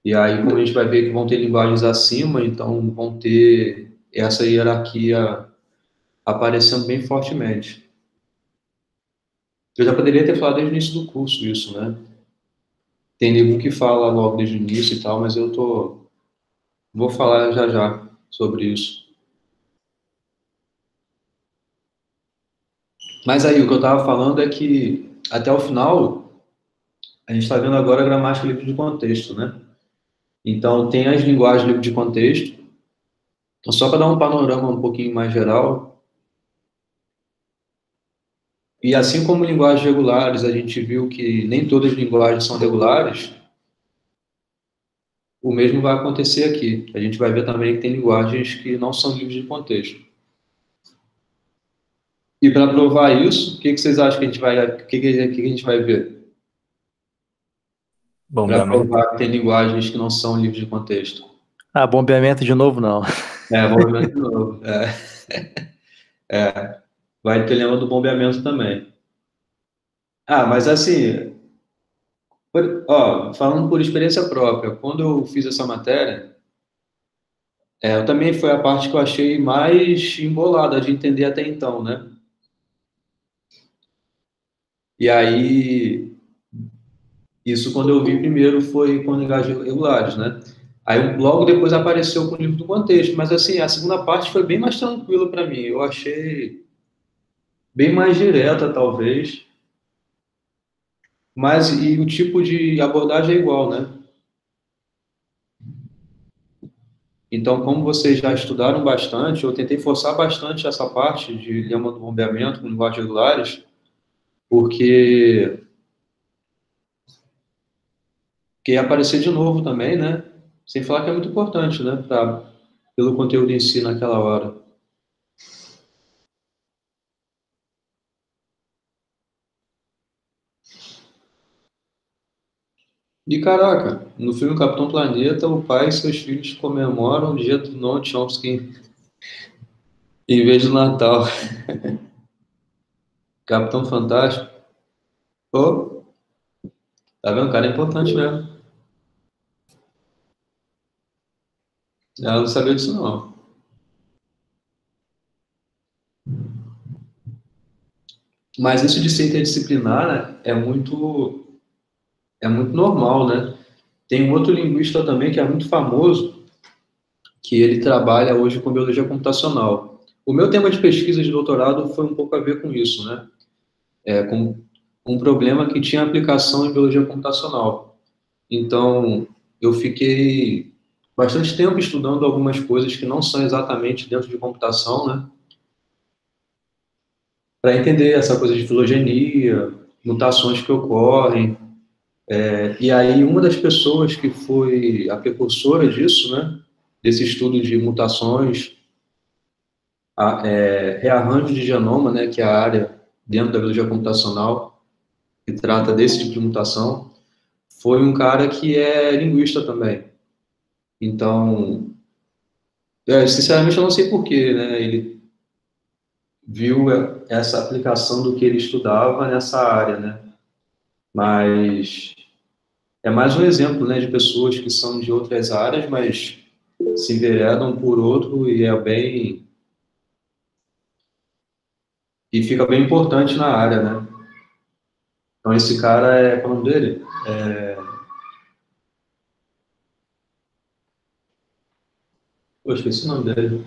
E aí, como a gente vai ver que vão ter linguagens acima, então vão ter essa hierarquia aparecendo bem fortemente. Eu já poderia ter falado desde o início do curso isso, né? Tem livro que fala logo desde o início e tal, mas vou falar já já sobre isso. Mas aí, o que eu estava falando é que até o final, a gente está vendo agora a gramática livre de contexto, né? Então, tem as linguagens livre de contexto. Então, só para dar um panorama um pouquinho mais geral, e assim como linguagens regulares, a gente viu que nem todas as linguagens são regulares, o mesmo vai acontecer aqui. A gente vai ver também que tem linguagens que não são livres de contexto. E para provar isso, o que vocês acham que a gente vai, que a gente vai ver? Para Bombeamento. provar que tem linguagens que não são livres de contexto. Ah, bombeamento de novo, não. Movimento novo. Vai ter lema do bombeamento também. Ah, mas assim, falando por experiência própria, quando eu fiz essa matéria, eu também foi a parte que eu achei mais embolada de entender até então, né? E aí, isso quando eu vi primeiro foi com linguagens regulares, né? Aí logo depois apareceu com o livro do contexto, mas assim, a segunda parte foi bem mais tranquila para mim. Eu achei bem mais direta, talvez, mas e o tipo de abordagem é igual, né? Então, como vocês já estudaram bastante, eu tentei forçar bastante essa parte de lema do bombeamento com linguagens regulares, porque que ia aparecer de novo também, né? Sem falar que é muito importante, né? Pelo conteúdo em si naquela hora. E caraca, no filme Capitão Planeta, o pai e seus filhos comemoram o dia do Noam Chomsky em vez do Natal. Capitão Fantástico. Pô, tá vendo? O cara é importante mesmo. Ela não sabia disso, não. Mas isso de ser interdisciplinar, né, é muito normal, né? Tem um outro linguista também que é muito famoso, que ele trabalha hoje com biologia computacional. O meu tema de pesquisa de doutorado foi um pouco a ver com isso, né? Com um problema que tinha aplicação em biologia computacional. Então, eu fiquei bastante tempo estudando algumas coisas que não são exatamente dentro de computação, né? Para entender essa coisa de filogenia, mutações que ocorrem. E aí, uma das pessoas que foi a precursora disso, né? Desse estudo de mutações, rearranjo de genoma, né? Que é a área dentro da biologia computacional que trata desse tipo de mutação, foi um cara que é linguista também. Então, sinceramente, eu não sei por quê, né? Ele viu essa aplicação do que ele estudava nessa área, né? Mas é mais um exemplo, né, de pessoas que são de outras áreas, mas se enveredam por outro e fica bem importante na área, né? Então esse cara qual é o nome dele? Eu esqueci o nome dele.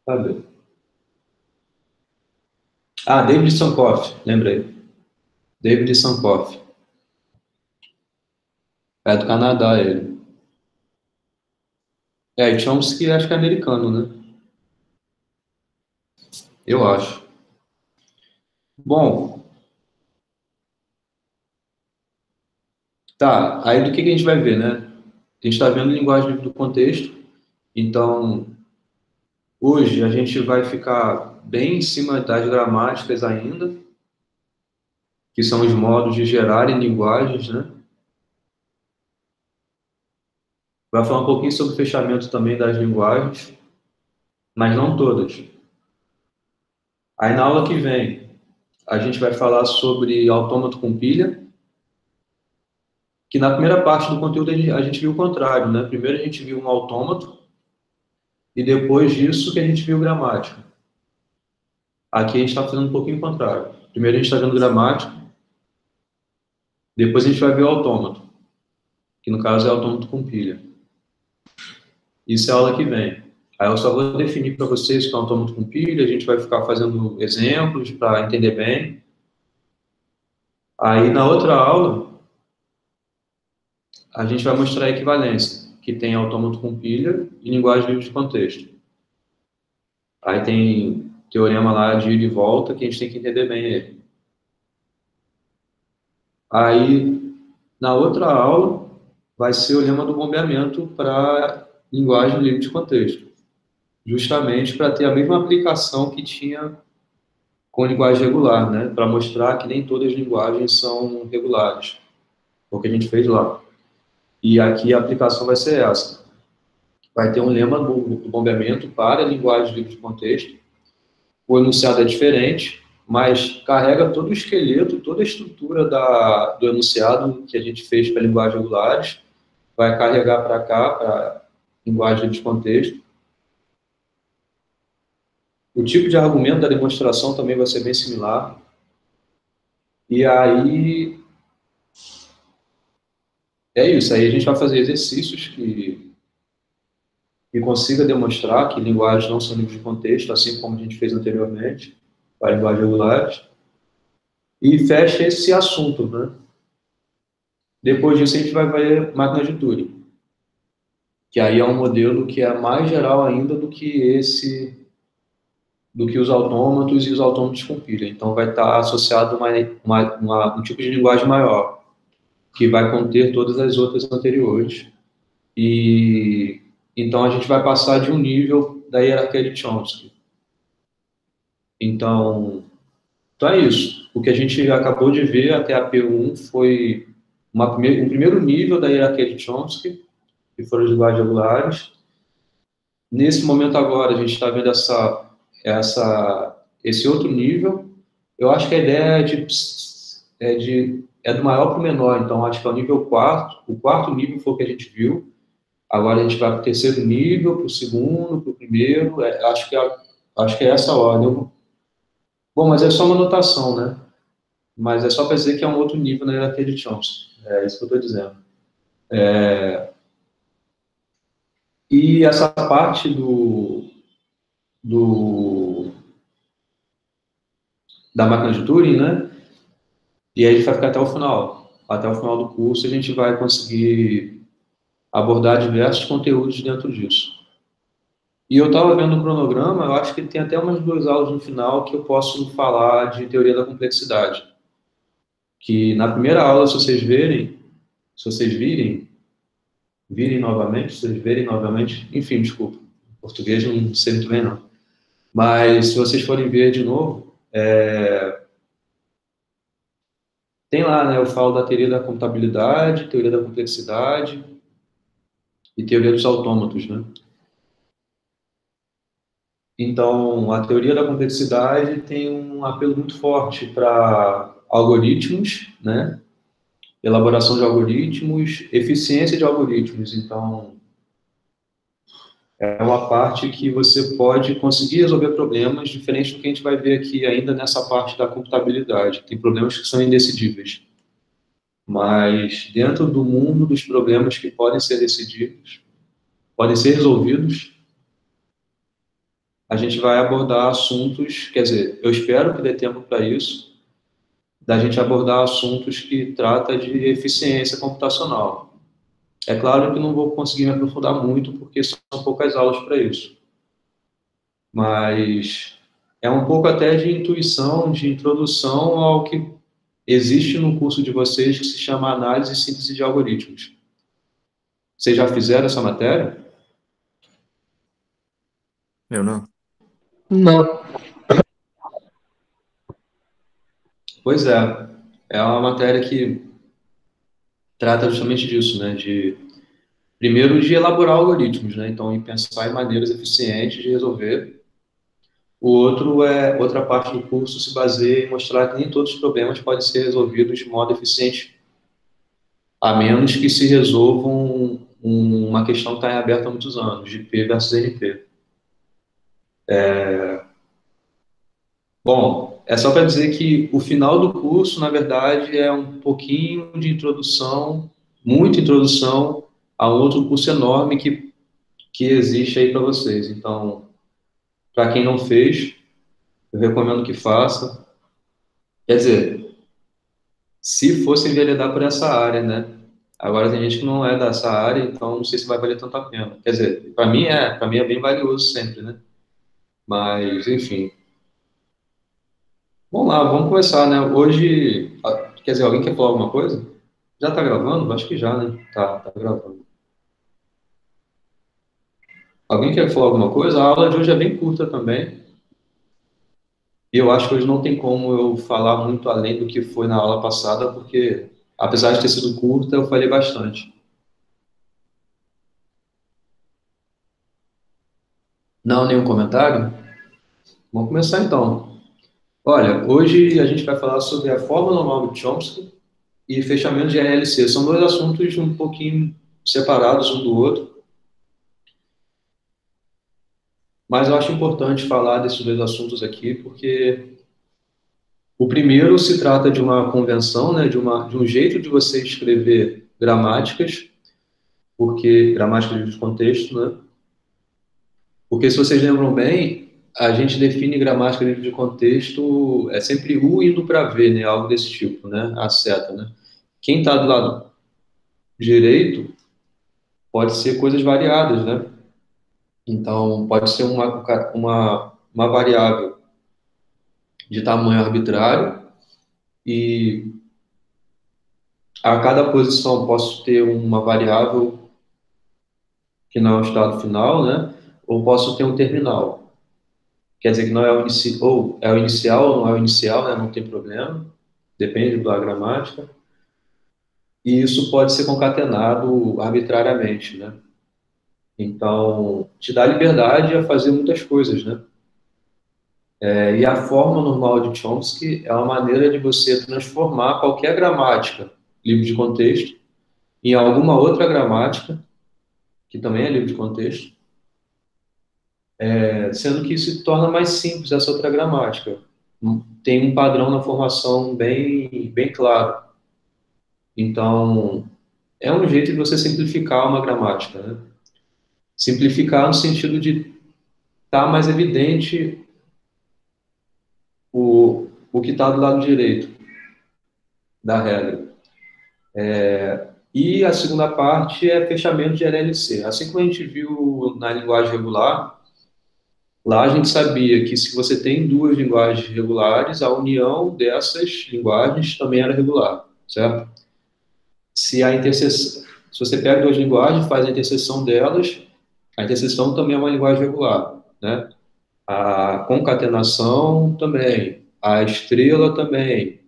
Sabe? Ah, David Sankoff, lembrei. David Sankoff. É do Canadá ele. E Chomsky acho que é americano, né? Eu acho. Bom, tá. Aí do que a gente vai ver, né? A gente está vendo linguagem do contexto. Então, hoje a gente vai ficar bem em cima das gramáticas ainda, que são os modos de gerarem linguagens, né? Vai falar um pouquinho sobre o fechamento também das linguagens, mas não todas. Aí na aula que vem, a gente vai falar sobre autômato com pilha, que na primeira parte do conteúdo a gente viu o contrário, né? Primeiro a gente viu um autômato e depois disso que a gente viu gramática. Aqui a gente está fazendo um pouquinho o contrário. Primeiro a gente está vendo gramática, depois a gente vai ver o autômato, que no caso é autômato com pilha. Isso é a aula que vem. Aí eu só vou definir para vocês o que é um autômato com pilha, a gente vai ficar fazendo exemplos para entender bem. Aí na outra aula, a gente vai mostrar a equivalência, que tem autômato com pilha e linguagem livre de contexto. Aí tem teorema lá de ida e volta, que a gente tem que entender bem ele. Aí, na outra aula, vai ser o lema do bombeamento para linguagem livre de contexto, justamente para ter a mesma aplicação que tinha com linguagem regular, né? Para mostrar que nem todas as linguagens são regulares, o que a gente fez lá. E aqui a aplicação vai ser essa. Vai ter um lema do bombeamento para a linguagem livre de contexto. O enunciado é diferente, mas carrega todo o esqueleto, toda a estrutura do enunciado que a gente fez para linguagens regulares, vai carregar para cá, para linguagem livre de contexto. O tipo de argumento da demonstração também vai ser bem similar. E aí, é isso. Aí a gente vai fazer exercícios que consiga demonstrar que linguagens não são livres de contexto, assim como a gente fez anteriormente, para linguagens regulares. E fecha esse assunto, né? Depois disso, a gente vai ver máquina de Turing, que aí é um modelo que é mais geral ainda do que os autômatos e os autômatos com pilha. Então, vai estar associado um tipo de linguagem maior, que vai conter todas as outras anteriores. E então, a gente vai passar de um nível da hierarquia de Chomsky. Então é isso. O que a gente acabou de ver até a P1 foi um primeiro nível da hierarquia de Chomsky, que foram as linguagens regulares. Nesse momento agora, a gente está vendo esse outro nível. Eu acho que a ideia é do maior para o menor, então acho que é o nível 4. O quarto nível foi o que a gente viu. Agora a gente vai para o terceiro nível, para o segundo, para o primeiro. Acho que é essa a ordem. Bom, mas é só uma anotação, né? Mas é só para dizer que é um outro nível na hierarquia de Chomsky. É isso que eu estou dizendo. E essa parte da máquina de Turing, né? E aí a gente vai ficar até o final. Até o final do curso a gente vai conseguir abordar diversos conteúdos dentro disso. E eu estava vendo o cronograma, eu acho que tem até umas 2 aulas no final que eu posso falar de teoria da complexidade. Que na primeira aula, se vocês verem novamente, enfim, desculpa, português não sei muito bem não. Mas se vocês forem ver de novo, tem lá, né, eu falo da teoria da contabilidade, teoria da complexidade e teoria dos autômatos, né? Então, a teoria da complexidade tem um apelo muito forte para algoritmos, né? Elaboração de algoritmos, eficiência de algoritmos. Então, é uma parte que você pode conseguir resolver problemas, diferente do que a gente vai ver aqui ainda nessa parte da computabilidade. Tem problemas que são indecidíveis. Mas dentro do mundo dos problemas que podem ser decididos, podem ser resolvidos, a gente vai abordar assuntos, quer dizer, eu espero que dê tempo para isso, da gente abordar assuntos que trata de eficiência computacional. É claro que não vou conseguir me aprofundar muito, porque são poucas aulas para isso. Mas é um pouco até de intuição, de introdução ao que existe no curso de vocês, que se chama Análise e Síntese de Algoritmos. Vocês já fizeram essa matéria? Eu não. Não. Pois é. É uma matéria que trata justamente disso, né? Primeiro, de elaborar algoritmos, né? Então, em pensar em maneiras eficientes de resolver. Outra parte do curso se baseia em mostrar que nem todos os problemas podem ser resolvidos de modo eficiente a menos que se resolvam uma questão que está em aberto há muitos anos, de P versus NP. Bom, é só para dizer que o final do curso, na verdade, é um pouquinho de introdução, muita introdução a um outro curso enorme que existe aí para vocês. Então, para quem não fez, eu recomendo que faça. Quer dizer, se fosse enveredar por essa área, né? Agora tem gente que não é dessa área, então não sei se vai valer tanto a pena. Quer dizer, para mim é bem valioso sempre, né? Mas, enfim. Vamos lá, vamos começar, né? Hoje, quer dizer, alguém quer falar alguma coisa? Já tá gravando? Acho que já, né? Tá gravando. Alguém quer falar alguma coisa? A aula de hoje é bem curta também. E eu acho que hoje não tem como eu falar muito além do que foi na aula passada, porque, apesar de ter sido curta, eu falei bastante. Não, nenhum comentário? Vamos começar então. Olha, hoje a gente vai falar sobre a forma normal de Chomsky e fechamento de ALC. São dois assuntos um pouquinho separados um do outro, mas eu acho importante falar desses dois assuntos aqui, porque o primeiro se trata de uma convenção, né, de um jeito de você escrever gramáticas, porque gramática de contexto, né? Porque se vocês lembram bem, a gente define gramática livre de contexto é sempre U indo para V, né? Algo desse tipo, né? A seta, né? Quem está do lado direito pode ser coisas variadas, né? Então, pode ser uma variável de tamanho arbitrário e a cada posição posso ter uma variável que não é o estado final, né? Ou posso ter um terminal. Quer dizer que não é o ou é o inicial ou não é o inicial, né? Não tem problema, depende da gramática. E isso pode ser concatenado arbitrariamente, né? Então, te dá liberdade a fazer muitas coisas, né? E a forma normal de Chomsky é uma maneira de você transformar qualquer gramática livre de contexto em alguma outra gramática, que também é livre de contexto, sendo que isso se torna mais simples essa outra gramática. Tem um padrão na formação bem claro. Então, é um jeito de você simplificar uma gramática, né? Simplificar no sentido de estar mais evidente o que está do lado direito da regra. E a segunda parte é fechamento de LLC. Assim como a gente viu na linguagem regular, lá a gente sabia que se você tem duas linguagens regulares, a união dessas linguagens também era regular, certo? Se você pega duas linguagens, faz a interseção delas, a interseção também é uma linguagem regular, né? A concatenação também, a estrela também,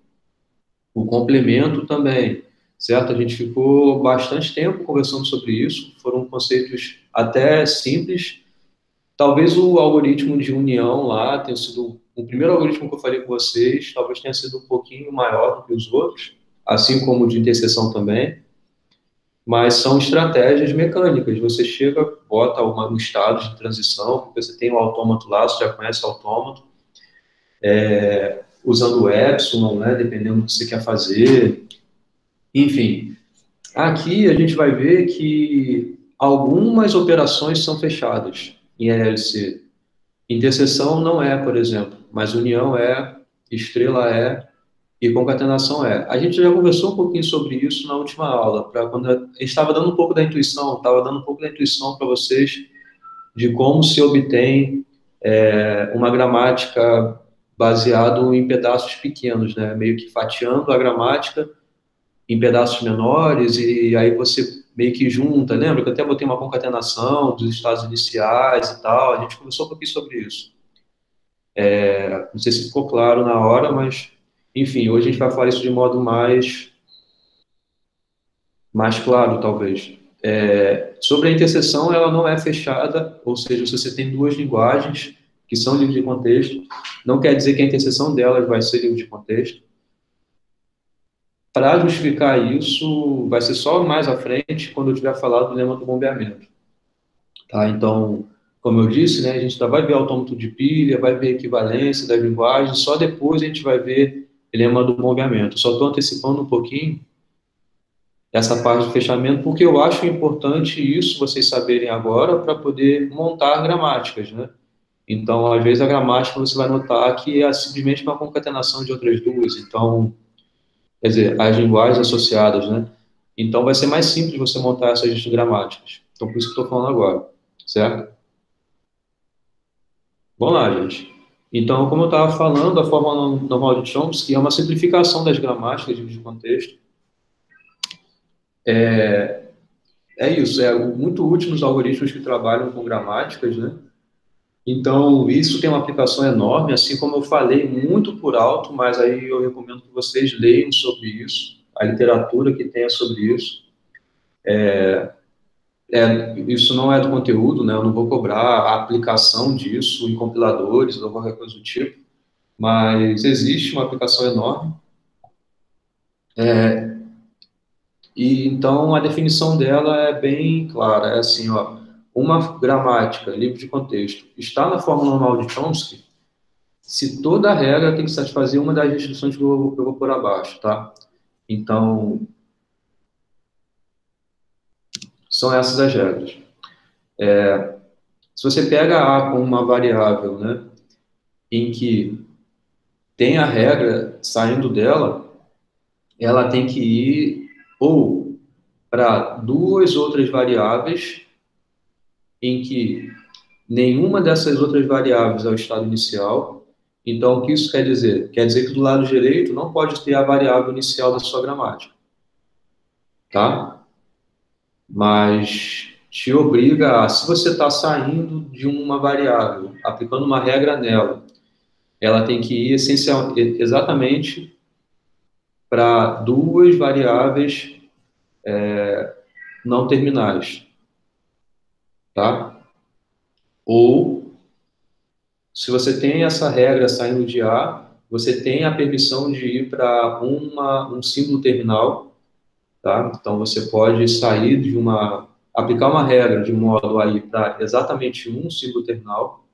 o complemento também, certo? A gente ficou bastante tempo conversando sobre isso, foram conceitos até simples. Talvez o algoritmo de união lá tenha sido o primeiro algoritmo que eu falei com vocês, talvez tenha sido um pouquinho maior do que os outros, assim como o de interseção também, mas são estratégias mecânicas. Você chega, bota um estado de transição, porque você tem o autômato lá, você já conhece o autômato, usando o epsilon, né, dependendo do que você quer fazer. Enfim, aqui a gente vai ver que algumas operações são fechadas em LLC. Interseção não é, por exemplo, mas união é, estrela é e concatenação é. A gente já conversou um pouquinho sobre isso na última aula, quando a gente estava dando um pouco da intuição, estava dando um pouco da intuição para vocês de como se obtém uma gramática baseado em pedaços pequenos, né? Meio que fatiando a gramática em pedaços menores e aí você meio que junta. Lembra que eu até botei uma concatenação dos estados iniciais e tal? A gente conversou um pouquinho sobre isso. Não sei se ficou claro na hora, mas, enfim, hoje a gente vai falar isso de modo mais claro, talvez. Sobre a interseção, ela não é fechada, ou seja, se você tem duas linguagens que são livres de contexto, não quer dizer que a interseção delas vai ser livre de contexto. Para justificar isso, vai ser só mais à frente, quando eu tiver falado do lema do bombeamento. Tá? Então, como eu disse, né, a gente ainda vai ver autômato de pilha, vai ver equivalência das linguagens, só depois a gente vai ver lema do bombeamento. Só estou antecipando um pouquinho essa parte do fechamento, porque eu acho importante isso vocês saberem agora para poder montar gramáticas, né? Então, às vezes a gramática você vai notar que é simplesmente uma concatenação de outras duas. Então, quer dizer, as linguagens associadas, né? Então, vai ser mais simples você montar essas gramáticas. Então, por isso que eu estou falando agora, certo? Vamos lá, gente. Então, como eu estava falando, a forma normal de Chomsky é uma simplificação das gramáticas de contexto. É isso, é muito útil nos algoritmos que trabalham com gramáticas, né? Então, isso tem uma aplicação enorme, assim como eu falei muito por alto, mas aí eu recomendo que vocês leiam sobre isso, a literatura que tenha sobre isso. Isso não é do conteúdo, né? Eu não vou cobrar a aplicação disso em compiladores ou qualquer coisa do tipo, mas existe uma aplicação enorme. E então a definição dela é bem clara, é assim, ó, uma gramática livre de contexto está na forma normal de Chomsky se toda a regra tem que satisfazer uma das restrições que eu vou pôr abaixo, tá? Então, são essas as regras. Se você pega A como uma variável, né, em que tem a regra saindo dela, ela tem que ir ou para duas outras variáveis em que nenhuma dessas outras variáveis é o estado inicial. Então, o que isso quer dizer? Quer dizer que do lado direito não pode ter a variável inicial da sua gramática, tá? Mas te obriga a, se você está saindo de uma variável, aplicando uma regra nela, ela tem que ir exatamente para duas variáveis não terminais, tá? Ou, se você tem essa regra saindo de A, você tem a permissão de ir para um símbolo terminal, tá? Então, você pode sair de aplicar uma regra de modo a ir para exatamente um símbolo terminal,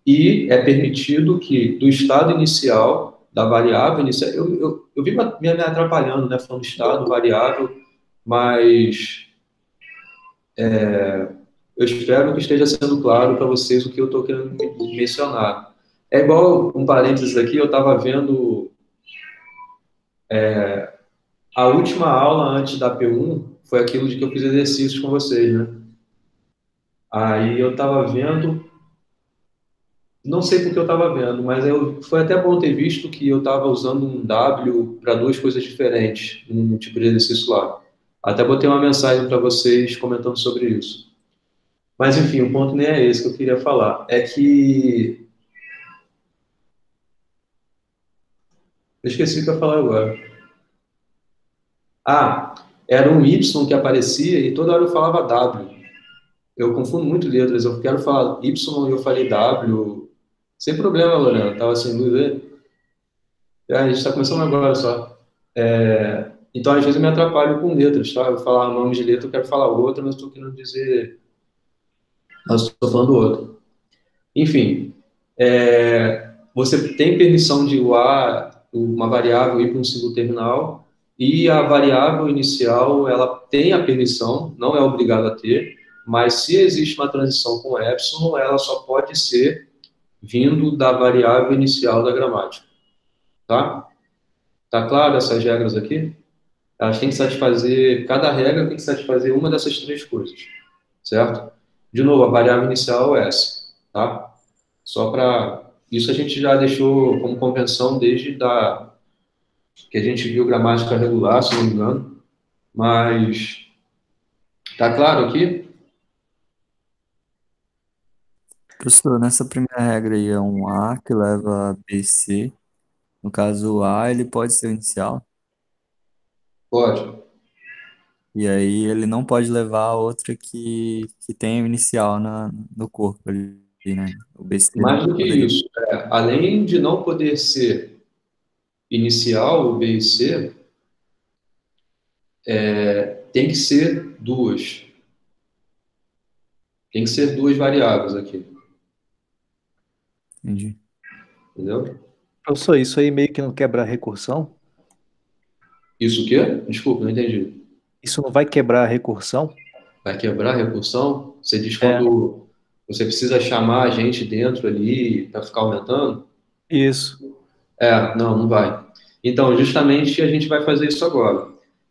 e é permitido que do estado inicial, da variável inicial, eu vi me atrapalhando, né, falando estado, variável, mas eu espero que esteja sendo claro para vocês o que eu estou querendo mencionar. É igual, um parênteses aqui, eu estava vendo a última aula antes da P1, foi aquilo de que eu fiz exercícios com vocês, né? Aí eu estava vendo, não sei porque eu estava vendo, mas foi até bom ter visto que eu estava usando um W para duas coisas diferentes, um tipo de exercício lá. Até botei uma mensagem para vocês comentando sobre isso. Mas, enfim, o ponto nem é esse que eu queria falar. É que... Eu esqueci o que eu ia falar agora. Ah, era um Y que aparecia e toda hora eu falava W. Eu confundo muito letras. Eu quero falar Y e eu falei W. Sem problema, Lorena. Estava sem dúvida. A gente está começando agora só. Então, às vezes, eu me atrapalho com letras, tá? Eu falar nome de letra, eu quero falar outra, mas estou querendo dizer. Mas estou falando outra. Enfim, você tem permissão de usar uma variável ir para um símbolo terminal, e a variável inicial, ela tem a permissão, não é obrigada a ter, mas se existe uma transição com epsilon, ela só pode ser vindo da variável inicial da gramática, tá? Tá claro essas regras aqui? Elas têm que satisfazer, cada regra tem que satisfazer uma dessas três coisas, certo? De novo, a variável inicial é essa, tá? Só para... Isso a gente já deixou como convenção desde que a gente viu gramática regular, se não me engano, mas tá claro aqui? Professor, nessa primeira regra aí é um A que leva a B, C. No caso, o A ele pode ser o inicial, Pode. e aí ele não pode levar a outra que tem o inicial no corpo ali, né? O B, C Mais do que poderia. isso, além de não poder ser inicial, o B e C, tem que ser duas. Tem que ser duas variáveis aqui, Entendi. entendeu? Professor, isso aí meio que não quebra a recursão? Isso o quê? Desculpa, não entendi. Isso não vai quebrar a recursão? Vai quebrar a recursão? Você diz É, quando você precisa chamar a gente dentro ali para ficar aumentando? isso. Não, não vai. Então, justamente a gente vai fazer isso agora.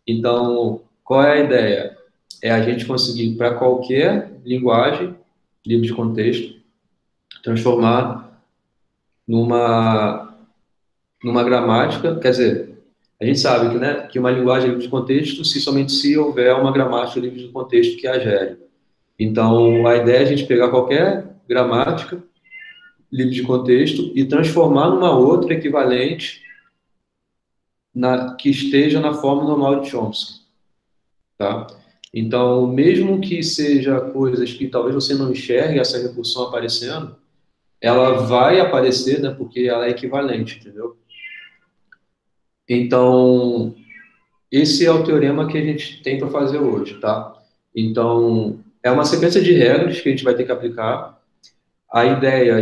Então, qual é a ideia? É a gente conseguir, para qualquer linguagem, livre de contexto, transformar numa, numa gramática, quer dizer, a gente sabe que, né, que uma linguagem é livre de contexto somente se houver uma gramática livre de contexto que a gere. Então, a ideia é a gente pegar qualquer gramática livre de contexto e transformar numa outra equivalente que esteja na forma normal de Chomsky, tá? Então, mesmo que seja coisas que talvez você não enxergue essa recursão aparecendo, ela vai aparecer, né, porque ela é equivalente, entendeu? Então, esse é o teorema que a gente tem para fazer hoje, tá? Então, é uma sequência de regras que a gente vai ter que aplicar. A ideia,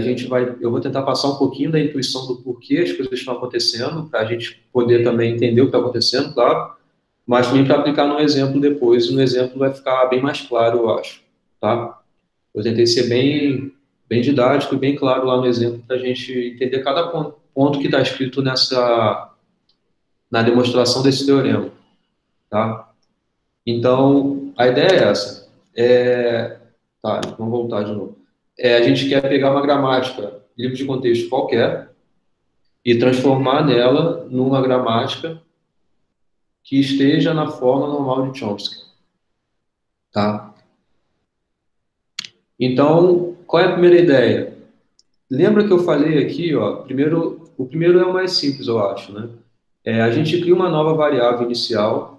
eu vou tentar passar um pouquinho da intuição do porquê as coisas estão acontecendo, para a gente poder também entender o que está acontecendo, claro, mas também para aplicar no exemplo depois, e no exemplo vai ficar bem mais claro, eu acho, tá? Eu tentei ser bem didático e bem claro lá no exemplo para a gente entender cada ponto que está escrito na demonstração desse teorema, tá? Então, a ideia é essa. Tá, vamos voltar de novo. A gente quer pegar uma gramática livre de contexto qualquer e transformar nela numa gramática que esteja na forma normal de Chomsky, tá? Então, qual é a primeira ideia? Lembra que eu falei aqui, ó, o primeiro é o mais simples, eu acho, né? A gente cria uma nova variável inicial,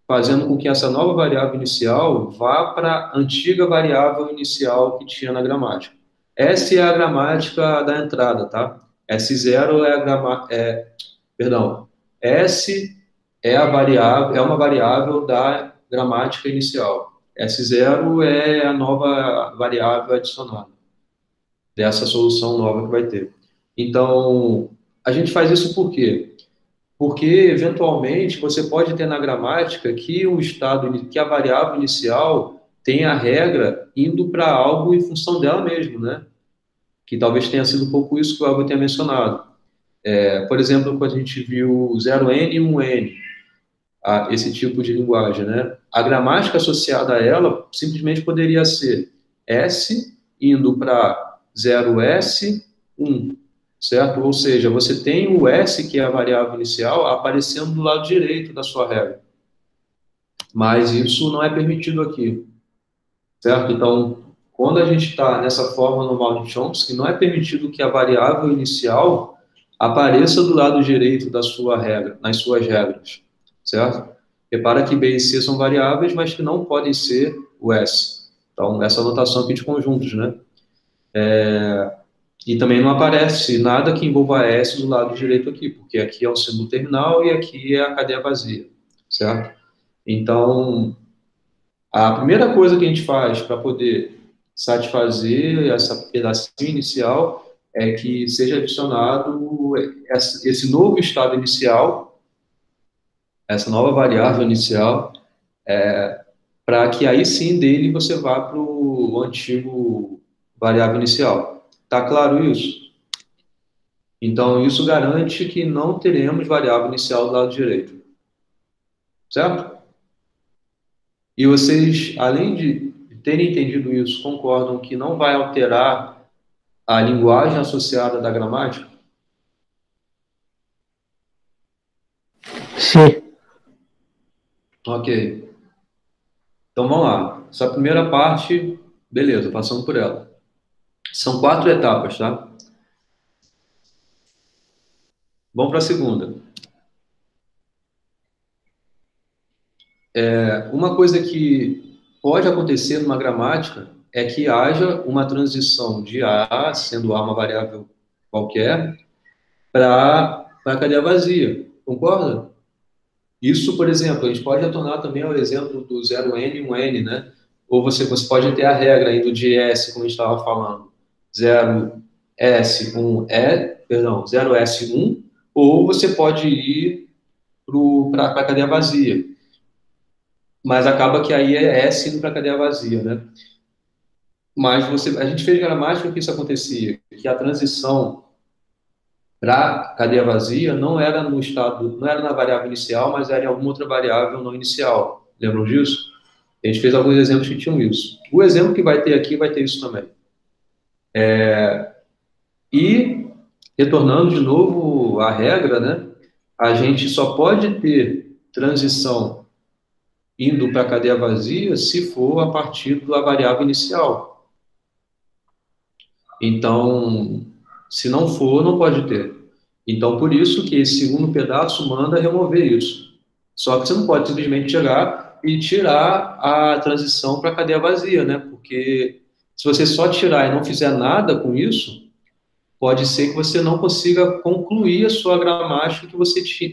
fazendo com que essa nova variável inicial vá para a antiga variável inicial que tinha na gramática. Essa é a gramática da entrada, tá? S0 é a perdão, S é uma variável da gramática inicial. S0 é a nova variável adicionada dessa solução nova que vai ter. Então, a gente faz isso por quê? Porque, eventualmente, você pode ter na gramática que a variável inicial tem a regra indo para algo em função dela mesmo, né? Que talvez tenha sido um pouco isso que o Elber tenha mencionado. Por exemplo, quando a gente viu 0N e 1N, esse tipo de linguagem, né? A gramática associada a ela simplesmente poderia ser S indo para 0S, 1, certo? Ou seja, você tem o S, que é a variável inicial, aparecendo do lado direito da sua regra. Mas isso não é permitido aqui, certo? Então, quando a gente está nessa forma normal de Chomsky, não é permitido que a variável inicial apareça do lado direito da sua regra, nas suas regras, certo? Repara que B e C são variáveis, mas que não podem ser o S. Então, essa notação aqui de conjuntos, né? E também não aparece nada que envolva S do lado direito aqui, porque aqui é o símbolo terminal e aqui é a cadeia vazia, certo? Então, a primeira coisa que a gente faz para poder satisfazer essa pedacinho inicial é que seja adicionado esse novo estado inicial, essa nova variável inicial, para que aí sim dele você vá para o antigo variável inicial. Tá claro isso? Então, isso garante que não teremos variável inicial do lado direito, certo? E vocês, além de terem entendido isso, concordam que não vai alterar a linguagem associada da gramática? Sim. Ok. Então vamos lá. Essa primeira parte, beleza, passando por ela. São 4 etapas, tá? Vamos para a segunda. Uma coisa que pode acontecer numa gramática é que haja uma transição de A, sendo A uma variável qualquer, para a cadeia vazia. Concorda? Isso, por exemplo, a gente pode retornar também ao exemplo do 0N e 1N, né? Ou você pode ter a regra aí do de S, como a gente estava falando, 0S1E, perdão, 0S1, ou você pode ir para a cadeia vazia. Mas acaba que aí é S indo para a cadeia vazia, né? Mas a gente fez gramática que isso acontecia, que a transição para cadeia vazia não era no estado, não era na variável inicial, mas era em alguma outra variável não inicial. Lembram disso? A gente fez alguns exemplos que tinham isso. O exemplo que vai ter aqui vai ter isso também. E, retornando de novo à regra, né? A gente só pode ter transição indo para a cadeia vazia se for a partir da variável inicial. Então, se não for, não pode ter. Então, por isso que esse segundo pedaço manda remover isso. Só que você não pode simplesmente chegar e tirar a transição para a cadeia vazia, né? Porque se você só tirar e não fizer nada com isso, pode ser que você não consiga concluir a sua gramática que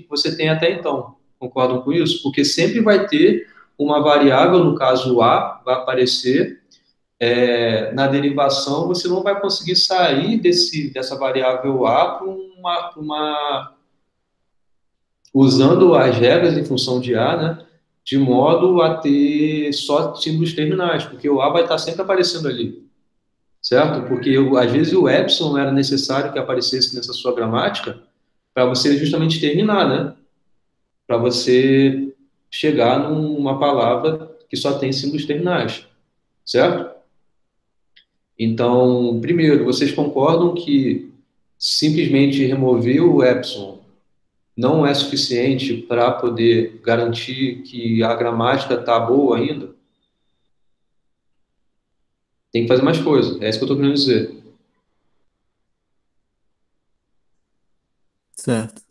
você tem até então. Concordam com isso? Porque sempre vai ter uma variável, no caso A, vai aparecer. Na derivação, você não vai conseguir sair dessa variável A para usando as regras em função de A, né, de modo a ter só símbolos terminais, porque o A vai estar sempre aparecendo ali, certo? Porque às vezes o epsilon era necessário que aparecesse nessa sua gramática para você justamente terminar, né? Para você chegar numa palavra que só tem símbolos terminais, certo? Então, primeiro, vocês concordam que simplesmente remover o epsilon não é suficiente para poder garantir que a gramática está boa ainda? Tem que fazer mais coisas. É isso que eu estou querendo dizer. Certo.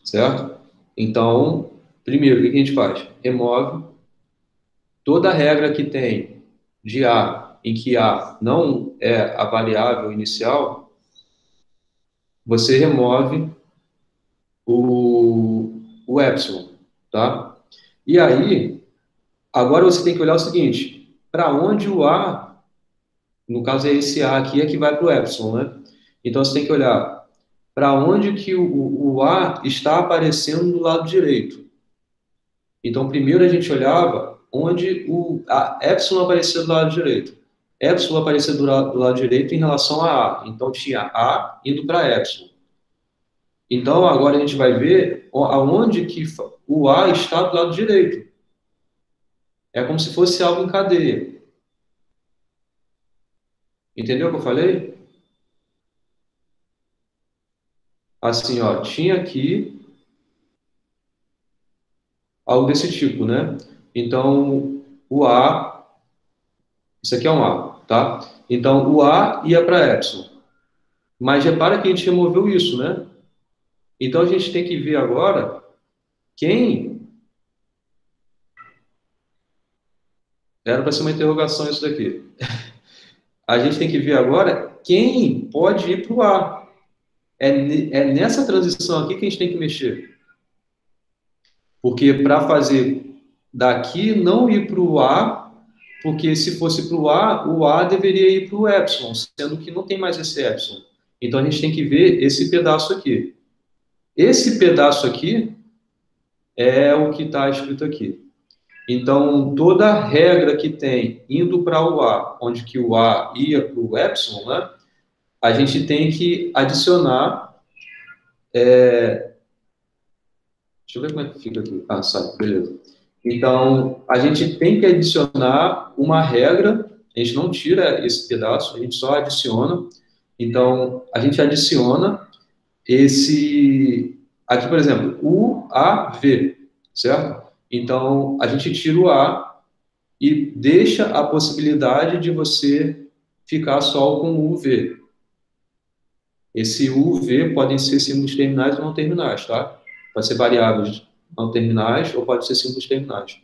Certo? Então, primeiro, o que a gente faz? Remove toda a regra que tem de A, em que A não é a variável inicial, você remove o epsilon, tá? E aí, agora você tem que olhar o seguinte, para onde o A, no caso é esse A aqui, é que vai para o epsilon, né? Então você tem que olhar para onde que o A está aparecendo do lado direito. Então primeiro a gente olhava onde a epsilon aparecia do lado direito. Epsilon aparecia do lado direito em relação a A. Então tinha A indo para epsilon. Então agora a gente vai ver aonde que o A está do lado direito. É como se fosse algo em cadeia. Entendeu o que eu falei? Assim, ó, tinha aqui algo desse tipo, né? Então, o A, isso aqui é um A, tá? Então, o A ia para epsilon. Mas repara que a gente removeu isso, né? Então, a gente tem que ver agora quem... Era para ser uma interrogação isso daqui. A gente tem que ver agora quem pode ir para o A. É nessa transição aqui que a gente tem que mexer. Porque para fazer daqui não ir para o A, porque se fosse para o A deveria ir para o epsilon, sendo que não tem mais esse epsilon. Então a gente tem que ver esse pedaço aqui. Esse pedaço aqui é o que está escrito aqui. Então toda regra que tem indo para o A, onde que o A ia para o epsilon, né, a gente tem que adicionar. Deixa eu ver como é que fica aqui. Ah, sai, beleza. Então, a gente tem que adicionar uma regra, a gente não tira esse pedaço, a gente só adiciona. Então, a gente adiciona esse... Aqui, por exemplo, U, A, V, certo? Então, a gente tira o A e deixa a possibilidade de você ficar só com o UV. Esse UV podem ser símbolos terminais ou não terminais, tá? Pode ser variáveis não terminais ou pode ser símbolos terminais.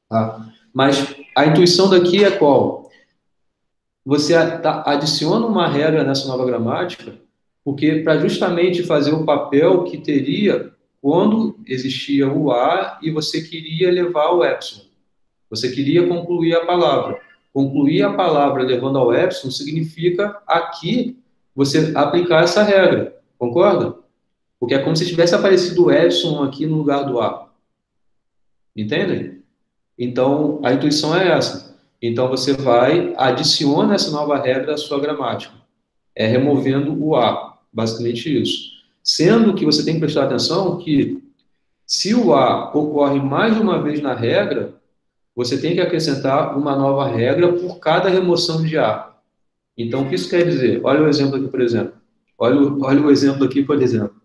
Tá? Mas a intuição daqui é qual? Você adiciona uma regra nessa nova gramática, porque para justamente fazer o papel que teria quando existia o A e você queria levar ao epsilon. Você queria concluir a palavra. Concluir a palavra levando ao epsilon significa aqui você aplicar essa regra. Concorda? Porque é como se tivesse aparecido o epsilon aqui no lugar do A. Entendem? Então, a intuição é essa. Então, você vai, adiciona essa nova regra à sua gramática. É removendo o A. Basicamente isso. Sendo que você tem que prestar atenção que se o A ocorre mais de uma vez na regra, você tem que acrescentar uma nova regra por cada remoção de A. Então, o que isso quer dizer? Olha o exemplo aqui, por exemplo. Olha o exemplo aqui, por exemplo.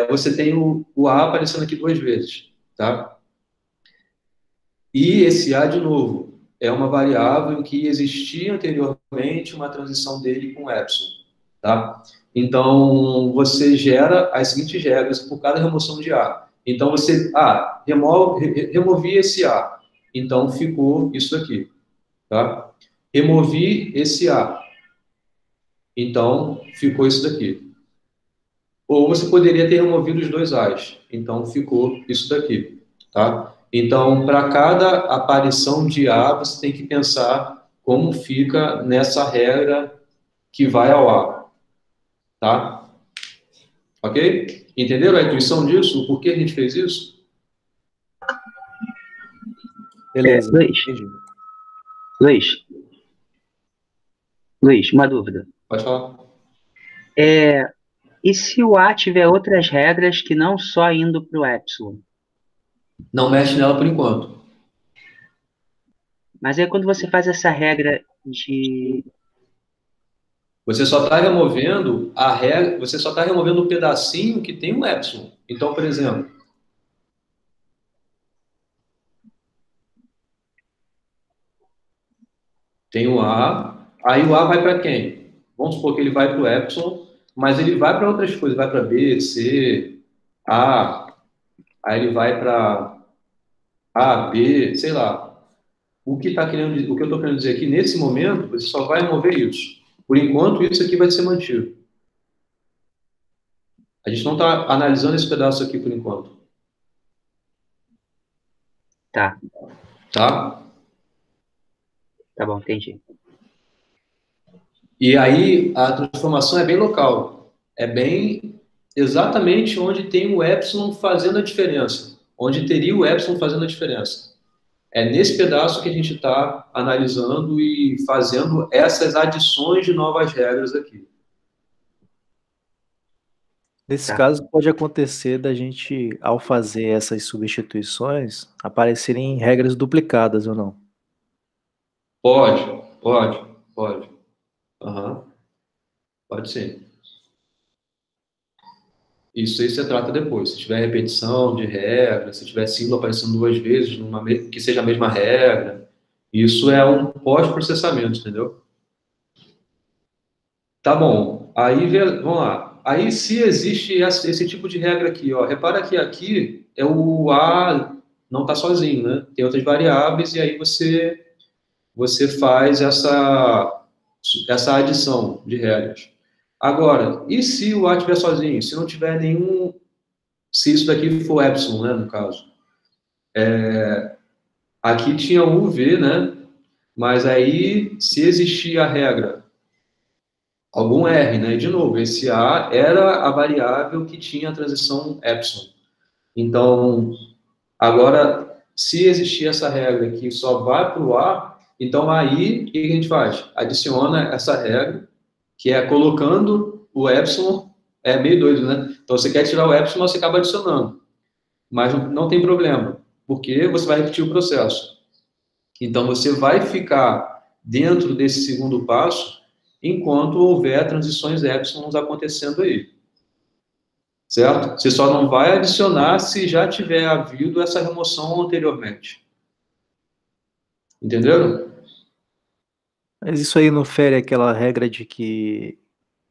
Você tem o A aparecendo aqui duas vezes, tá? E esse A, de novo, é uma variável que existia anteriormente uma transição dele com epsilon, tá? Então, você gera as seguintes regras por cada remoção de A. Então, você, removi esse A. Então, ficou isso aqui, tá? Removi esse A. Então, ficou isso daqui. Ou você poderia ter removido os dois A's. Então, ficou isso daqui, tá? Então, para cada aparição de A, você tem que pensar como fica nessa regra que vai ao A, tá? Ok? Entenderam a intuição disso? O porquê a gente fez isso? Beleza. Luiz, Entendi. Luiz, uma dúvida. Pode falar. E se o A tiver outras regras que não só indo para o epsilon? Não mexe nela por enquanto. Mas aí quando você faz essa regra de... Você só está removendo a regra, você só está removendo o pedacinho que tem um epsilon. Então, por exemplo, tem o A, aí o A vai para quem? Vamos supor que ele vai para o epsilon, mas ele vai para outras coisas, vai para B, C, A, aí ele vai para A, B, sei lá. O que eu estou querendo dizer aqui, nesse momento, você só vai remover isso. Por enquanto, isso aqui vai ser mantido. A gente não está analisando esse pedaço aqui por enquanto. Tá, Tá? tá bom, entendi. E aí, a transformação é bem local. É bem exatamente onde tem o epsilon fazendo a diferença. Onde teria o epsilon fazendo a diferença. É nesse pedaço que a gente está analisando e fazendo essas adições de novas regras aqui. Nesse Tá. caso, pode acontecer da gente, ao fazer essas substituições, aparecerem regras duplicadas ou não? Pode. Aham. Pode ser. Isso aí você trata depois. Se tiver repetição de regra, se tiver símbolo aparecendo duas vezes, que seja a mesma regra, isso é um pós-processamento, entendeu? Tá bom. Aí, vamos lá. Aí, se existe esse tipo de regra aqui, ó, repara que aqui é o A não está sozinho, né? Tem outras variáveis e aí você faz essa adição de regras. Agora, e se o A estiver sozinho? Se não tiver nenhum... Se isso daqui for epsilon, né, no caso. Aqui tinha o V, né? Mas aí, se existir a regra, algum R, né? E, de novo, esse A era a variável que tinha a transição epsilon. Então, agora, se existir essa regra que só vai para o A, então aí, o que a gente faz? Adiciona essa regra, que é colocando o epsilon, é meio doido, né? Então, você quer tirar o epsilon, você acaba adicionando. Mas não tem problema, porque você vai repetir o processo. Então, você vai ficar dentro desse segundo passo enquanto houver transições epsilons acontecendo aí. Certo? Você só não vai adicionar se já tiver havido essa remoção anteriormente. Entenderam? Mas isso aí não fere aquela regra de que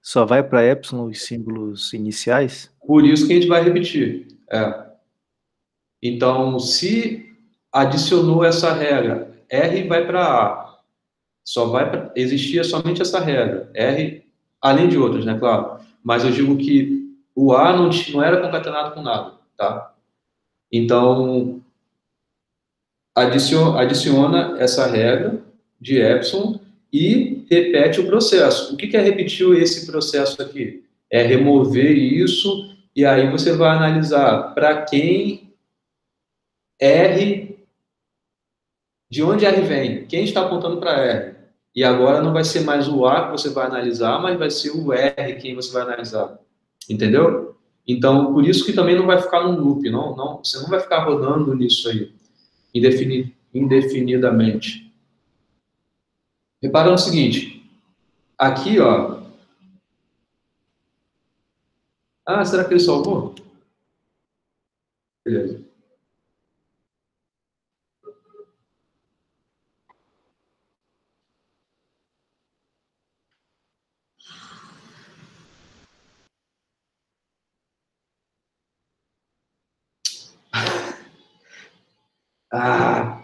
só vai para epsilon os símbolos iniciais? Por isso que a gente vai repetir. Então, se adicionou essa regra, R vai para A. Existia somente essa regra. R, além de outras, né, claro. Mas eu digo que o A não era concatenado com nada, tá? Então, adiciona essa regra de epsilon e repete o processo. O que é repetir esse processo aqui? É remover isso, e aí você vai analisar para quem R, de onde R vem, quem está apontando para R. E agora não vai ser mais o A que você vai analisar, mas vai ser o R quem você vai analisar. Entendeu? Então, por isso que também não vai ficar num loop, você não vai ficar rodando nisso aí, indefinidamente. Repara no seguinte, aqui, ó. Ah, será que ele salvou? Beleza. Ah,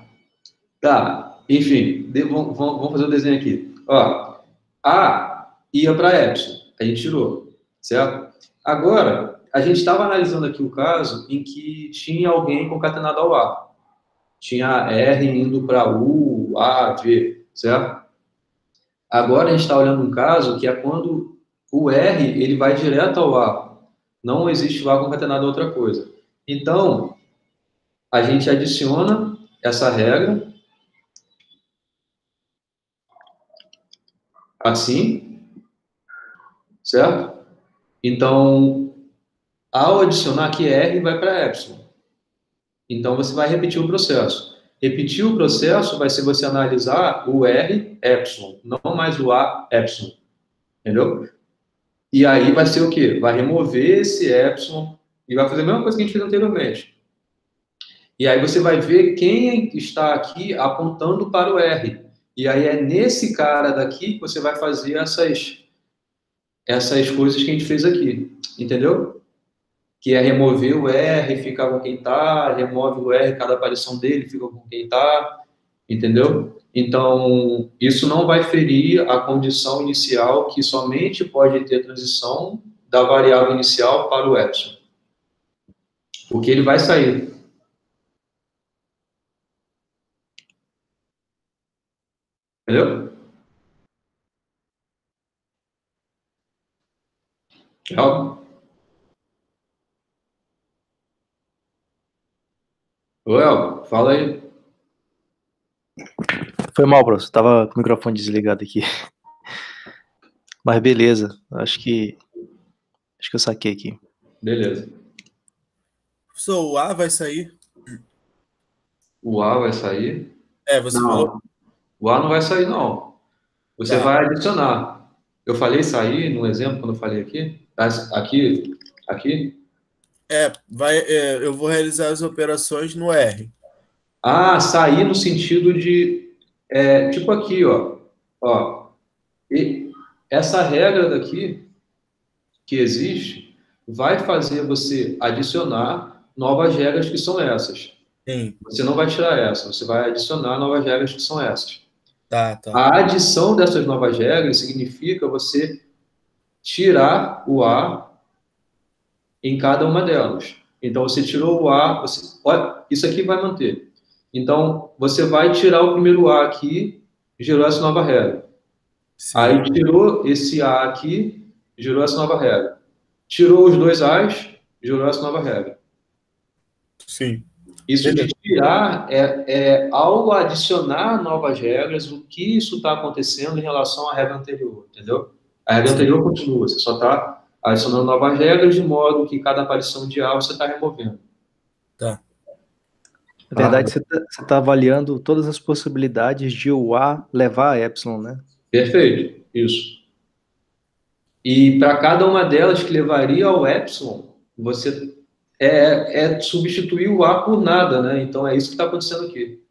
tá. Enfim, vamos fazer o desenho aqui. Ó, A ia para epsilon, a gente tirou, certo? Agora, a gente estava analisando aqui o caso em que tinha alguém concatenado ao A. Tinha R indo para U, A, V, certo? Agora a gente está olhando um caso que é quando o R ele vai direto ao A. Não existe o A concatenado a outra coisa. Então, a gente adiciona essa regra assim, certo? Então, ao adicionar aqui R, vai para epsilon. Então, você vai repetir o processo. Repetir o processo vai ser você analisar o R epsilon, não mais o A epsilon. Entendeu? E aí vai ser o quê? Vai remover esse epsilon e vai fazer a mesma coisa que a gente fez anteriormente. E aí você vai ver quem está aqui apontando para o R. E aí é nesse cara daqui que você vai fazer essas coisas que a gente fez aqui. Entendeu? Que é remover o R, fica com quem está, remove o R, cada aparição dele fica com quem está, entendeu? Então, isso não vai ferir a condição inicial que somente pode ter transição da variável inicial para o epsilon, porque ele vai sair. Entendeu? Tchau. Ô, El, fala aí. Foi mal, professor. Tava com o microfone desligado aqui. Mas beleza. Acho que eu saquei aqui. Beleza. Professor, o A vai sair? O A vai sair? Você Não. falou. O A não vai sair, não. Você Tá. vai adicionar. Eu falei sair no exemplo quando eu falei aqui? Aqui? Eu vou realizar as operações no R. Ah, sair no sentido de, tipo aqui, ó, essa regra daqui que existe vai fazer você adicionar novas regras que são essas. Sim. Você não vai tirar essa, você vai adicionar novas regras que são essas. Tá. A adição dessas novas regras significa você tirar o A em cada uma delas. Então, você tirou o A, olha, isso aqui vai manter. Então, você vai tirar o primeiro A aqui, gerou essa nova regra. Sim. Aí, tirou esse A aqui, gerou essa nova regra. Tirou os dois A's, gerou essa nova regra. Sim. Isso de tirar ao adicionar novas regras, o que isso está acontecendo em relação à regra anterior, entendeu? A regra anterior continua, você só está adicionando novas regras de modo que cada aparição de A você está removendo. Tá. Na verdade, você está avaliando todas as possibilidades de o A levar a epsilon, né? Perfeito, isso. E para cada uma delas que levaria ao epsilon, você substituir o A por nada, né? Então é isso que está acontecendo aqui.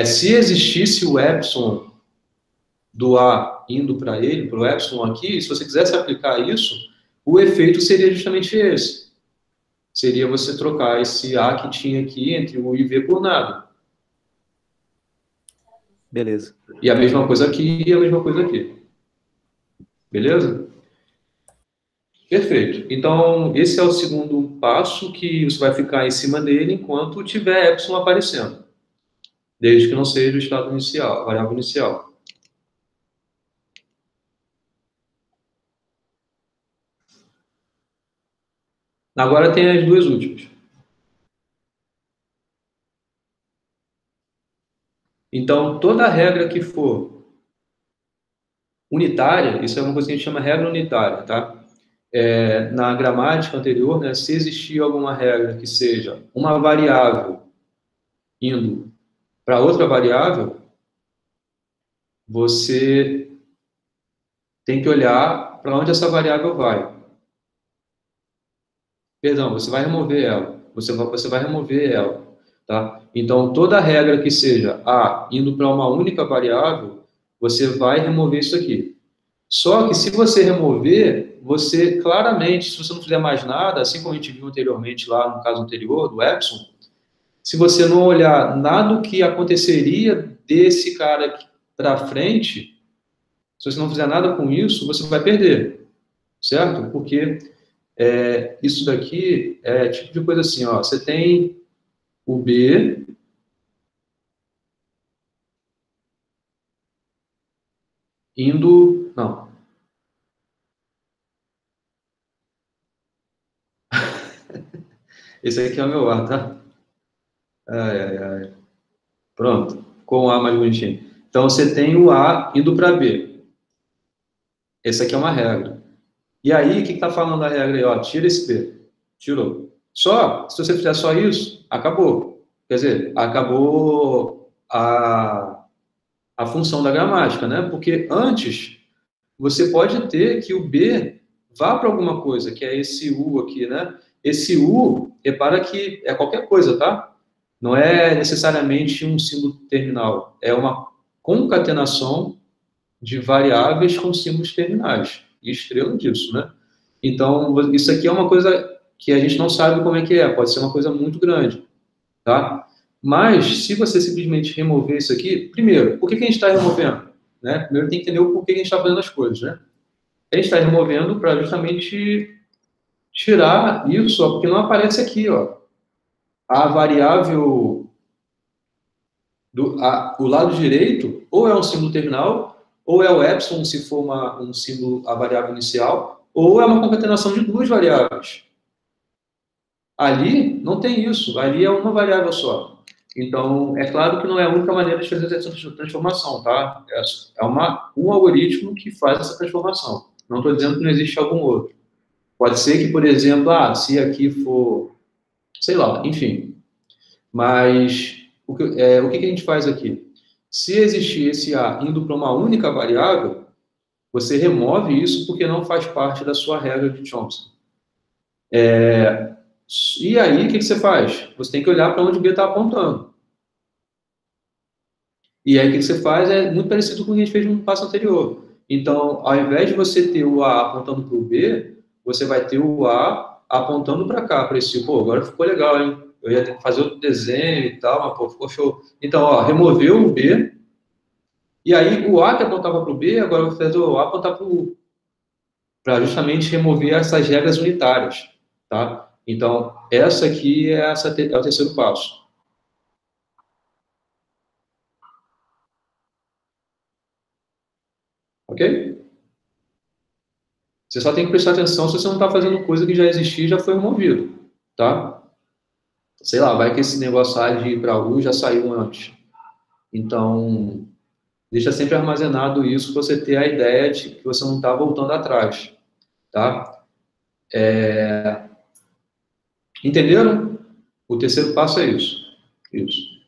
Se existisse o epsilon do A indo para ele, para o epsilon aqui, se você quisesse aplicar isso, o efeito seria justamente esse. Seria você trocar esse A que tinha aqui entre o I e V por nada. Beleza. E a mesma coisa aqui e a mesma coisa aqui. Beleza? Perfeito. Então, esse é o segundo passo que você vai ficar em cima dele enquanto tiver epsilon aparecendo, desde que não seja o estado inicial, a variável inicial. Agora tem as duas últimas. Então, toda regra que for unitária, isso é uma coisa que a gente chama regra unitária, tá? Na gramática anterior, né, se existir alguma regra que seja uma variável indo para outra variável, você tem que olhar para onde essa variável vai. Perdão, você vai remover ela. Você vai remover ela, tá? Então, toda regra que seja A indo para uma única variável, você vai remover isso aqui. Só que se você remover, você claramente, se você não fizer mais nada, assim como a gente viu anteriormente lá no caso anterior, do epsilon, se você não olhar nada do que aconteceria desse cara para frente, se você não fizer nada com isso, você vai perder, certo? Porque isso daqui é tipo de coisa assim, ó, você tem o B indo, não. Esse aqui é o meu A, tá? Pronto, com o A mais bonitinho. Então, você tem o A indo para B. Essa aqui é uma regra. E aí, o que está falando a regra aí? Ó, tira esse B. Tirou. Só, se você fizer só isso, acabou. Quer dizer, acabou a função da gramática, né? Porque antes, você pode ter que o B vá para alguma coisa, que é esse U aqui, né? Esse U, repara que é qualquer coisa, tá? Não é necessariamente um símbolo terminal. É uma concatenação de variáveis com símbolos terminais. E estrela disso, né? Então, isso aqui é uma coisa que a gente não sabe como é que é. Pode ser uma coisa muito grande, tá? Mas, se você simplesmente remover isso aqui, primeiro, por que a gente está removendo? Né? Primeiro tem que entender o porquê que a gente está fazendo as coisas, né? A gente está removendo para justamente tirar isso, ó, porque não aparece aqui, ó. A variável o lado direito ou é um símbolo terminal, ou é o epsilon, se for um símbolo, a variável inicial, ou é uma concatenação de duas variáveis. Ali não tem isso, ali é uma variável só. Então, é claro que não é a única maneira de fazer essa transformação, tá? É um algoritmo que faz essa transformação. Não estou dizendo que não existe algum outro. Pode ser que, por exemplo, se aqui for, sei lá, enfim. Mas o que a gente faz aqui? Se existir esse A indo para uma única variável, você remove isso porque não faz parte da sua regra de Chomsky. E aí, o que você faz? Você tem que olhar para onde o B está apontando. E aí, o que você faz é muito parecido com o que a gente fez no passo anterior. Então, ao invés de você ter o A apontando para o B, você vai ter o A apontando para cá, para esse, pô, agora ficou legal, hein? Eu ia ter que fazer outro desenho e tal, mas, pô, ficou show. Então, ó, removeu o B, e aí o A que apontava para o B, agora eu vou fazer o A apontar para justamente remover essas regras unitárias, tá? Então, essa aqui é o terceiro passo. Ok? Você só tem que prestar atenção se você não está fazendo coisa que já existia e já foi removido, tá? Sei lá, vai que esse negócio de ir para a U já saiu antes. Então, deixa sempre armazenado isso para você ter a ideia de que você não está voltando atrás, tá? Entenderam? O terceiro passo é isso. Isso.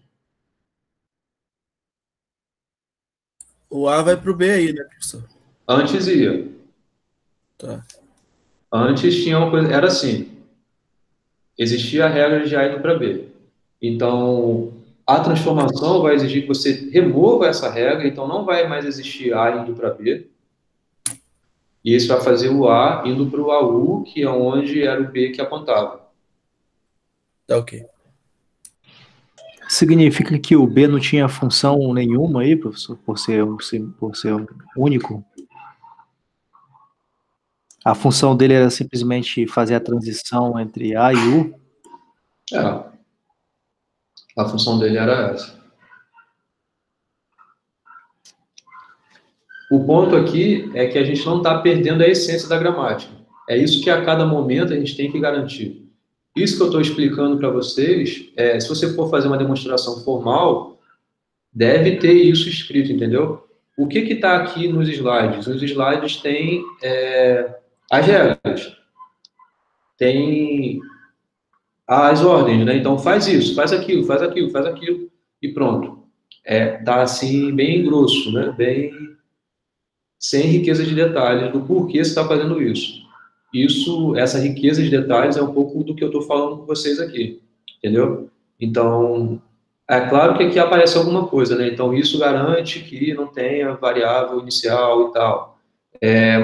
O A vai pro B aí, né, professor? Antes ia. Tá. Antes tinha uma coisa, era assim, existia a regra de A indo para B. Então, a transformação vai exigir que você remova essa regra, então não vai mais existir A indo para B. E isso vai fazer o A indo para o AU, que é onde era o B que apontava. Tá ok. Significa que o B não tinha função nenhuma aí, professor, por ser único? A função dele era simplesmente fazer a transição entre A e U? A função dele era essa. O ponto aqui é que a gente não está perdendo a essência da gramática. É isso que a cada momento a gente tem que garantir. Isso que eu estou explicando para vocês, se você for fazer uma demonstração formal, deve ter isso escrito, entendeu? O que está aqui nos slides? Os slides têm as regras, tem as ordens, né? Então faz isso, faz aquilo, faz aquilo, faz aquilo, e pronto. Tá assim, bem grosso, né? Bem sem riqueza de detalhes do porquê você está fazendo isso. Essa riqueza de detalhes é um pouco do que eu estou falando com vocês aqui, entendeu? Então, é claro que aqui aparece alguma coisa, né? Então, isso garante que não tenha variável inicial e tal.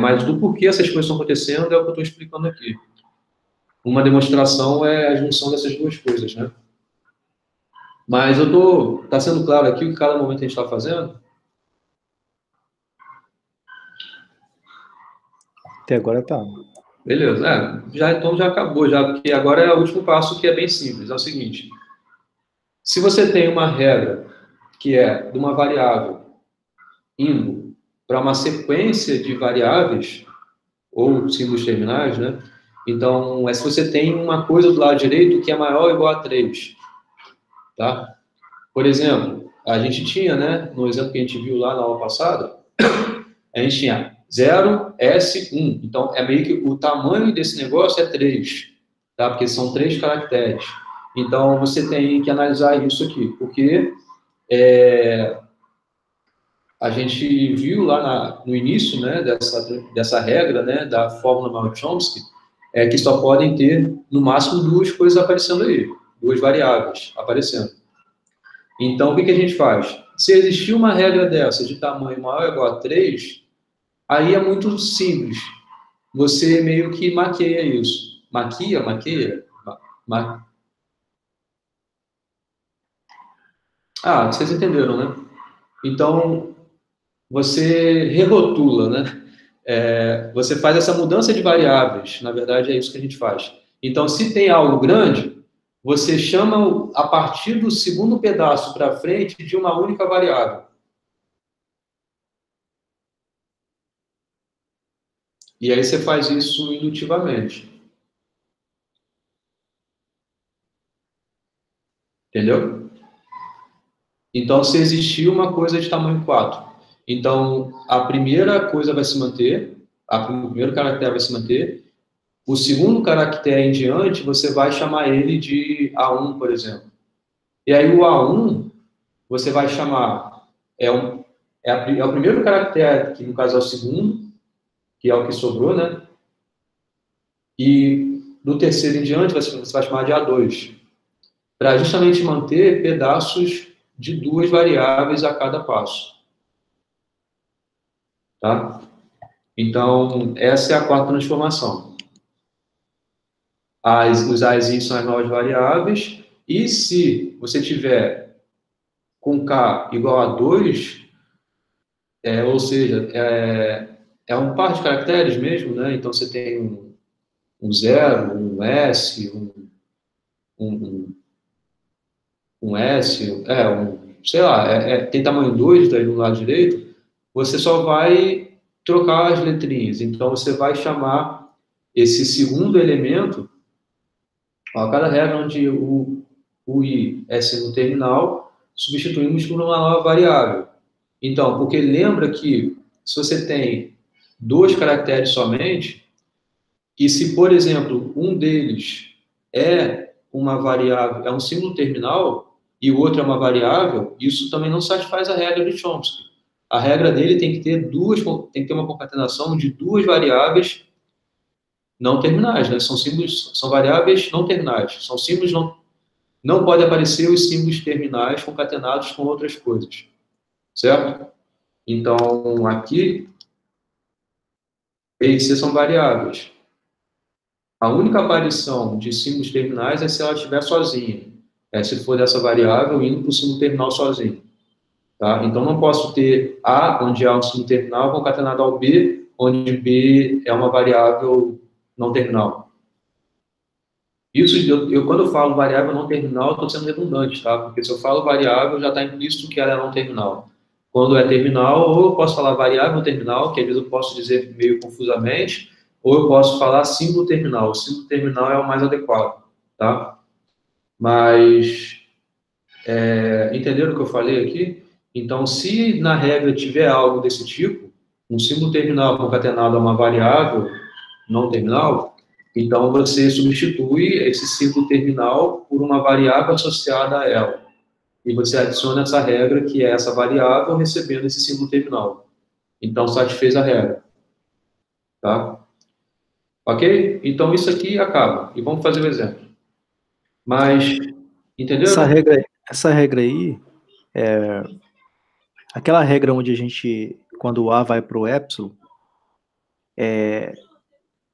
Mas do porquê essas coisas estão acontecendo é o que eu estou explicando aqui. Uma demonstração é a junção dessas duas coisas, né? Mas tá sendo claro aqui o que cada momento a gente está fazendo? Até agora tá. Beleza, então já acabou, porque agora é o último passo que é bem simples, é o seguinte. Se você tem uma regra que é de uma variável indo para uma sequência de variáveis, ou símbolos terminais, né? Então, se você tem uma coisa do lado direito que é maior ou igual a 3, tá? Por exemplo, a gente tinha, né, no exemplo que a gente viu lá na aula passada, a gente tinha 0, S, 1. Então, é meio que o tamanho desse negócio é 3, tá? Porque são 3 caracteres. Então, você tem que analisar isso aqui, porque a gente viu lá no início, né, dessa regra, né, da fórmula Mallet-Chomsky, que só podem ter, no máximo, 2 coisas aparecendo aí, 2 variáveis aparecendo. Então, o que a gente faz? Se existir uma regra dessa de tamanho maior ou igual a 3, aí é muito simples. Você meio que maqueia isso. Maqueia? Vocês entenderam, né? Então, você rerotula, né? Você faz essa mudança de variáveis. Na verdade, é isso que a gente faz. Então, se tem algo grande, você chama a partir do segundo pedaço para frente de uma única variável. E aí você faz isso indutivamente. Entendeu? Então, se existir uma coisa de tamanho 4, então a primeira coisa vai se manter, o primeiro caractere vai se manter, o segundo caractere em diante, você vai chamar ele de A1, por exemplo. E aí o A1, você vai chamar, é o primeiro caractere, que no caso é o segundo, que é o que sobrou, né? E do terceiro em diante, você vai chamar de A2, para justamente manter pedaços de 2 variáveis a cada passo. Tá? Então, essa é a quarta transformação. Os Azinhos são as novas variáveis, e se você tiver com K igual a 2, ou seja, é um par de caracteres mesmo, né? Então você tem um 0, um S, um S, sei lá, tem tamanho 2 daí no lado direito, você só vai trocar as letrinhas. Então você vai chamar esse segundo elemento, cada regra onde o I é sendo terminal, substituímos por uma nova variável. Então, porque lembra que se você tem 2 caracteres somente, e se, por exemplo, um deles é uma variável, é um símbolo terminal, e o outro é uma variável, isso também não satisfaz a regra de Chomsky. A regra dele tem que ter uma concatenação de 2 variáveis não terminais, né? São variáveis não terminais, são símbolos não pode aparecer os símbolos terminais concatenados com outras coisas, certo? Então, aqui, E e C são variáveis. A única aparição de símbolos terminais é se ela estiver sozinha. Se for dessa variável, indo para o símbolo terminal sozinho. Tá? Então, não posso ter A, onde há um símbolo terminal, concatenado ao B, onde B é uma variável não terminal. Isso, quando eu falo variável não terminal, estou sendo redundante, tá? Porque se eu falo variável, já está implícito que ela é não terminal. Quando é terminal, ou eu posso falar variável terminal, que às vezes eu posso dizer meio confusamente, ou eu posso falar símbolo terminal. O símbolo terminal é o mais adequado, tá? Mas, entenderam o que eu falei aqui? Então, se na regra tiver algo desse tipo, um símbolo terminal concatenado a uma variável não terminal, então você substitui esse símbolo terminal por uma variável associada a ela. E você adiciona essa regra, que é essa variável, recebendo esse símbolo terminal. Então, satisfez a regra. Tá? Ok? Então, isso aqui acaba. E vamos fazer o exemplo. Mas, entenderam? Essa regra aí, aquela regra onde a gente, quando o A vai para o epsilon,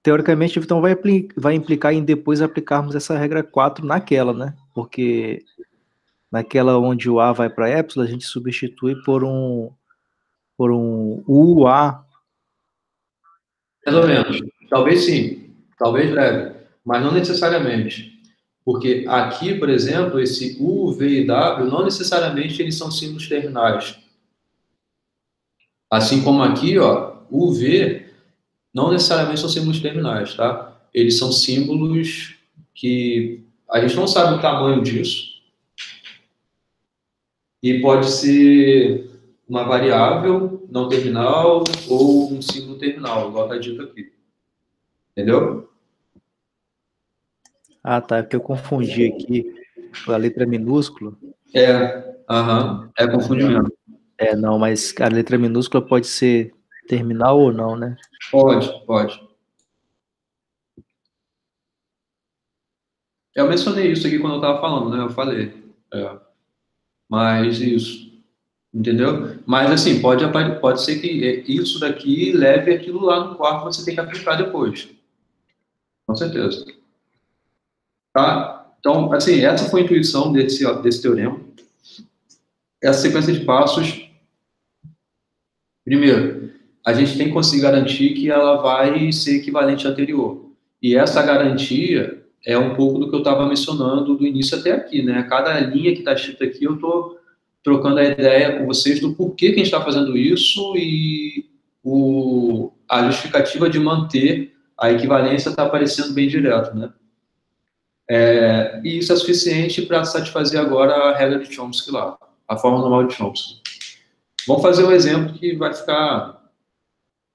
teoricamente, então vai implicar em depois aplicarmos essa regra 4 naquela, né? Porque naquela onde o A vai para epsilon, a gente substitui por um UA. Mais ou menos. Talvez sim. Talvez leve. Mas não necessariamente. Porque aqui, por exemplo, esse U, V e W, não necessariamente eles são símbolos terminais. Assim como aqui, ó, U, V, não necessariamente são símbolos terminais, tá? Eles são símbolos que a gente não sabe o tamanho disso. E pode ser uma variável não terminal ou um símbolo terminal, igual está dito aqui. Entendeu? Ah, tá. É porque eu confundi aqui a letra minúscula. É confundimento. Não, mas a letra minúscula pode ser terminal ou não, né? Pode. Eu mencionei isso aqui quando eu estava falando, né? Eu falei. Mas isso. Entendeu? Mas, assim, pode ser que isso daqui leve aquilo lá no quarto, você tem que aplicar depois. Com certeza. Tá? Então, assim, essa foi a intuição desse teorema. Essa sequência de passos, primeiro, a gente tem que conseguir garantir que ela vai ser equivalente à anterior. E essa garantia é um pouco do que eu estava mencionando do início até aqui, né? Cada linha que está escrita aqui, eu estou trocando a ideia com vocês do porquê que a gente está fazendo isso e a justificativa de manter a equivalência está aparecendo bem direto, né? E isso é suficiente para satisfazer agora a regra de Chomsky lá, a forma normal de Chomsky. Vamos fazer um exemplo que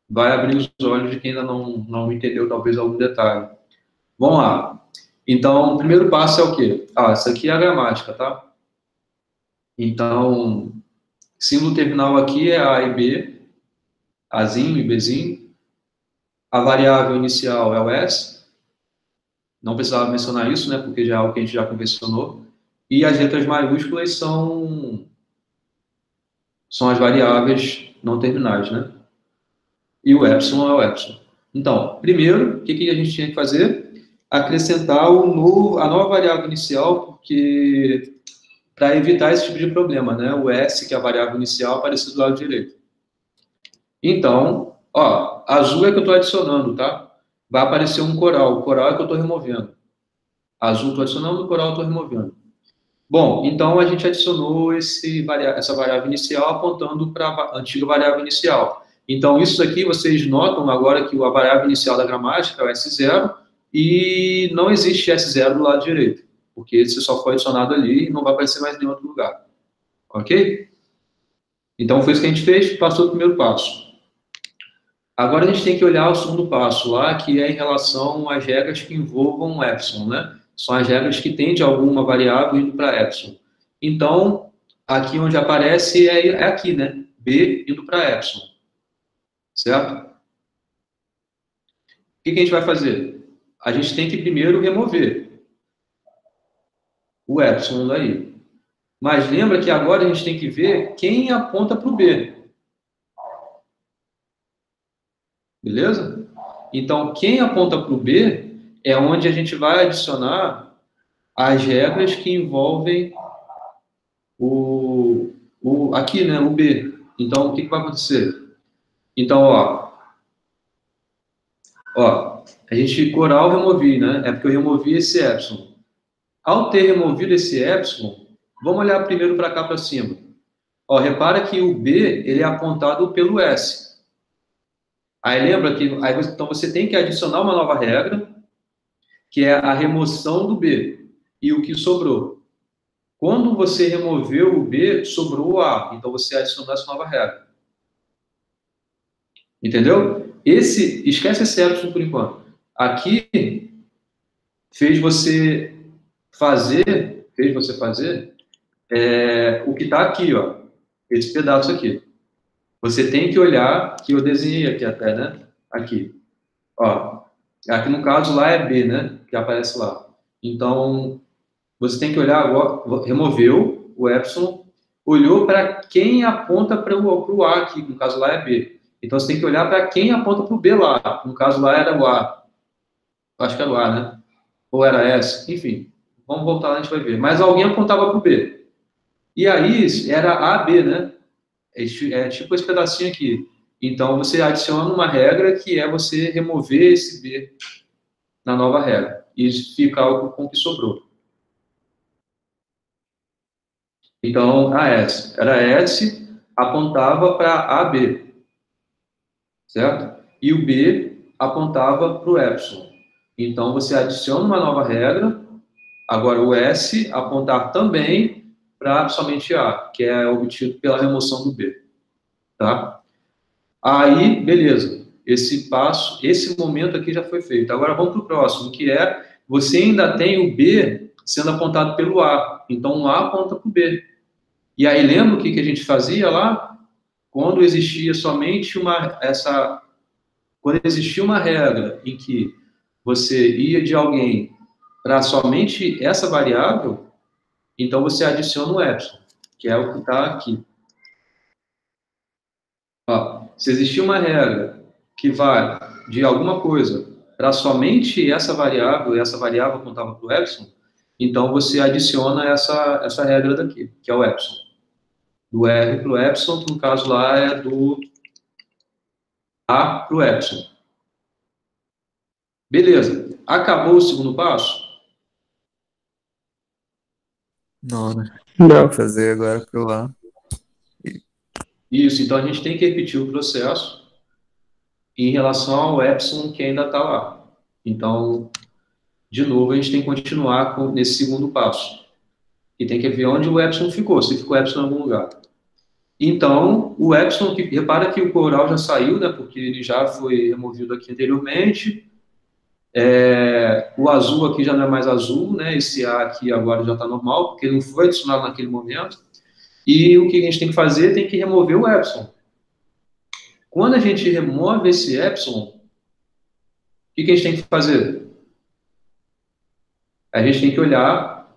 vai abrir os olhos de quem ainda não entendeu talvez algum detalhe. Vamos lá. Então, o primeiro passo é o quê? Isso aqui é a gramática, tá? Então, símbolo terminal aqui é A e B, Azinho e Bzinho. A variável inicial é o S. Não precisava mencionar isso, né? Porque já é algo que a gente já convencionou. E as letras maiúsculas são as variáveis não terminais, né? E o epsilon é o epsilon. Então, primeiro, o que a gente tinha que fazer? Acrescentar a nova variável inicial, porque para evitar esse tipo de problema, né? O S, que é a variável inicial, aparece do lado direito. Então, azul é que eu estou adicionando, tá? Vai aparecer um coral. O coral é que eu estou removendo. Azul estou adicionando, o coral estou removendo. Bom, então a gente adicionou essa variável inicial apontando para a antiga variável inicial. Então, isso aqui vocês notam agora que a variável inicial da gramática é o S0 e não existe S0 do lado direito, porque esse só foi adicionado ali e não vai aparecer mais em nenhum outro lugar. Ok? Então, foi isso que a gente fez, passou o primeiro passo. Agora a gente tem que olhar o segundo passo lá, que é em relação às regras que envolvam o epsilon, né? São as regras que têm de alguma variável indo para epsilon. Então, aqui onde aparece é aqui, né? B indo para epsilon. Certo? O que a gente vai fazer? A gente tem que primeiro remover o epsilon daí. Mas lembra que agora a gente tem que ver quem aponta para o B. Beleza? Então, quem aponta para o B é onde a gente vai adicionar as regras que envolvem aqui, né, o B. Então, o que vai acontecer? Então, Ó, a gente coral removi, né? É porque eu removi esse epsilon. Ao ter removido esse epsilon, vamos olhar primeiro para cá para cima. Ó, repara que o B ele é apontado pelo S. Aí lembra que então você tem que adicionar uma nova regra, que é a remoção do B e o que sobrou. Quando você removeu o B, sobrou o A. Então você adicionou essa nova regra. Entendeu? Esquece esse epsilon por enquanto. Aqui fez você fazer o que está aqui, ó, esse pedaço aqui. Você tem que olhar, que eu desenhei aqui até, né? Aqui. Ó, aqui no caso lá é B, né? Que aparece lá. Então, você tem que olhar agora, removeu o epsilon, olhou para quem aponta para o A aqui, no caso lá é B. Então, você tem que olhar para quem aponta para o B lá. No caso lá era o A. Acho que era o A, né? Ou era S, enfim. Vamos voltar lá, a gente vai ver. Mas alguém apontava para o B. E aí, era A, B, né? É tipo esse pedacinho aqui. Então, você adiciona uma regra que é você remover esse B na nova regra. E ficar com o que sobrou. Então, a S. Era S, apontava para AB. Certo? E o B apontava para o epsilon. Então, você adiciona uma nova regra. Agora, o S apontar também para somente A, que é obtido pela remoção do B. Tá? Aí, beleza. Esse passo, esse momento aqui já foi feito. Agora vamos para o próximo, que é você ainda tem o B sendo apontado pelo A. Então, o A aponta para o B. E aí, lembra o que a gente fazia lá? Quando existia somente quando existia uma regra em que você ia de alguém para somente essa variável, então você adiciona o epsilon, que é o que está aqui. Ó, se existir uma regra que vai de alguma coisa para somente essa variável, e essa variável apontava para o epsilon, então você adiciona essa regra daqui, que é o epsilon. Do R para o epsilon, que no caso lá é do A para o epsilon. Beleza. Acabou o segundo passo? Não, né? Não. Vou fazer agora pro lá. Isso, então a gente tem que repetir o processo em relação ao epsilon que ainda está lá. Então, de novo, a gente tem que continuar nesse segundo passo. E tem que ver onde o epsilon ficou, se ficou epsilon em algum lugar. Então, o epsilon, repara que o coral já saiu, né, porque ele já foi removido aqui anteriormente. O azul aqui já não é mais azul, né, esse A aqui agora já está normal, porque não foi adicionado naquele momento. E o que a gente tem que fazer? Tem que remover o epsilon. Quando a gente remove esse epsilon, o que a gente tem que fazer? A gente tem que olhar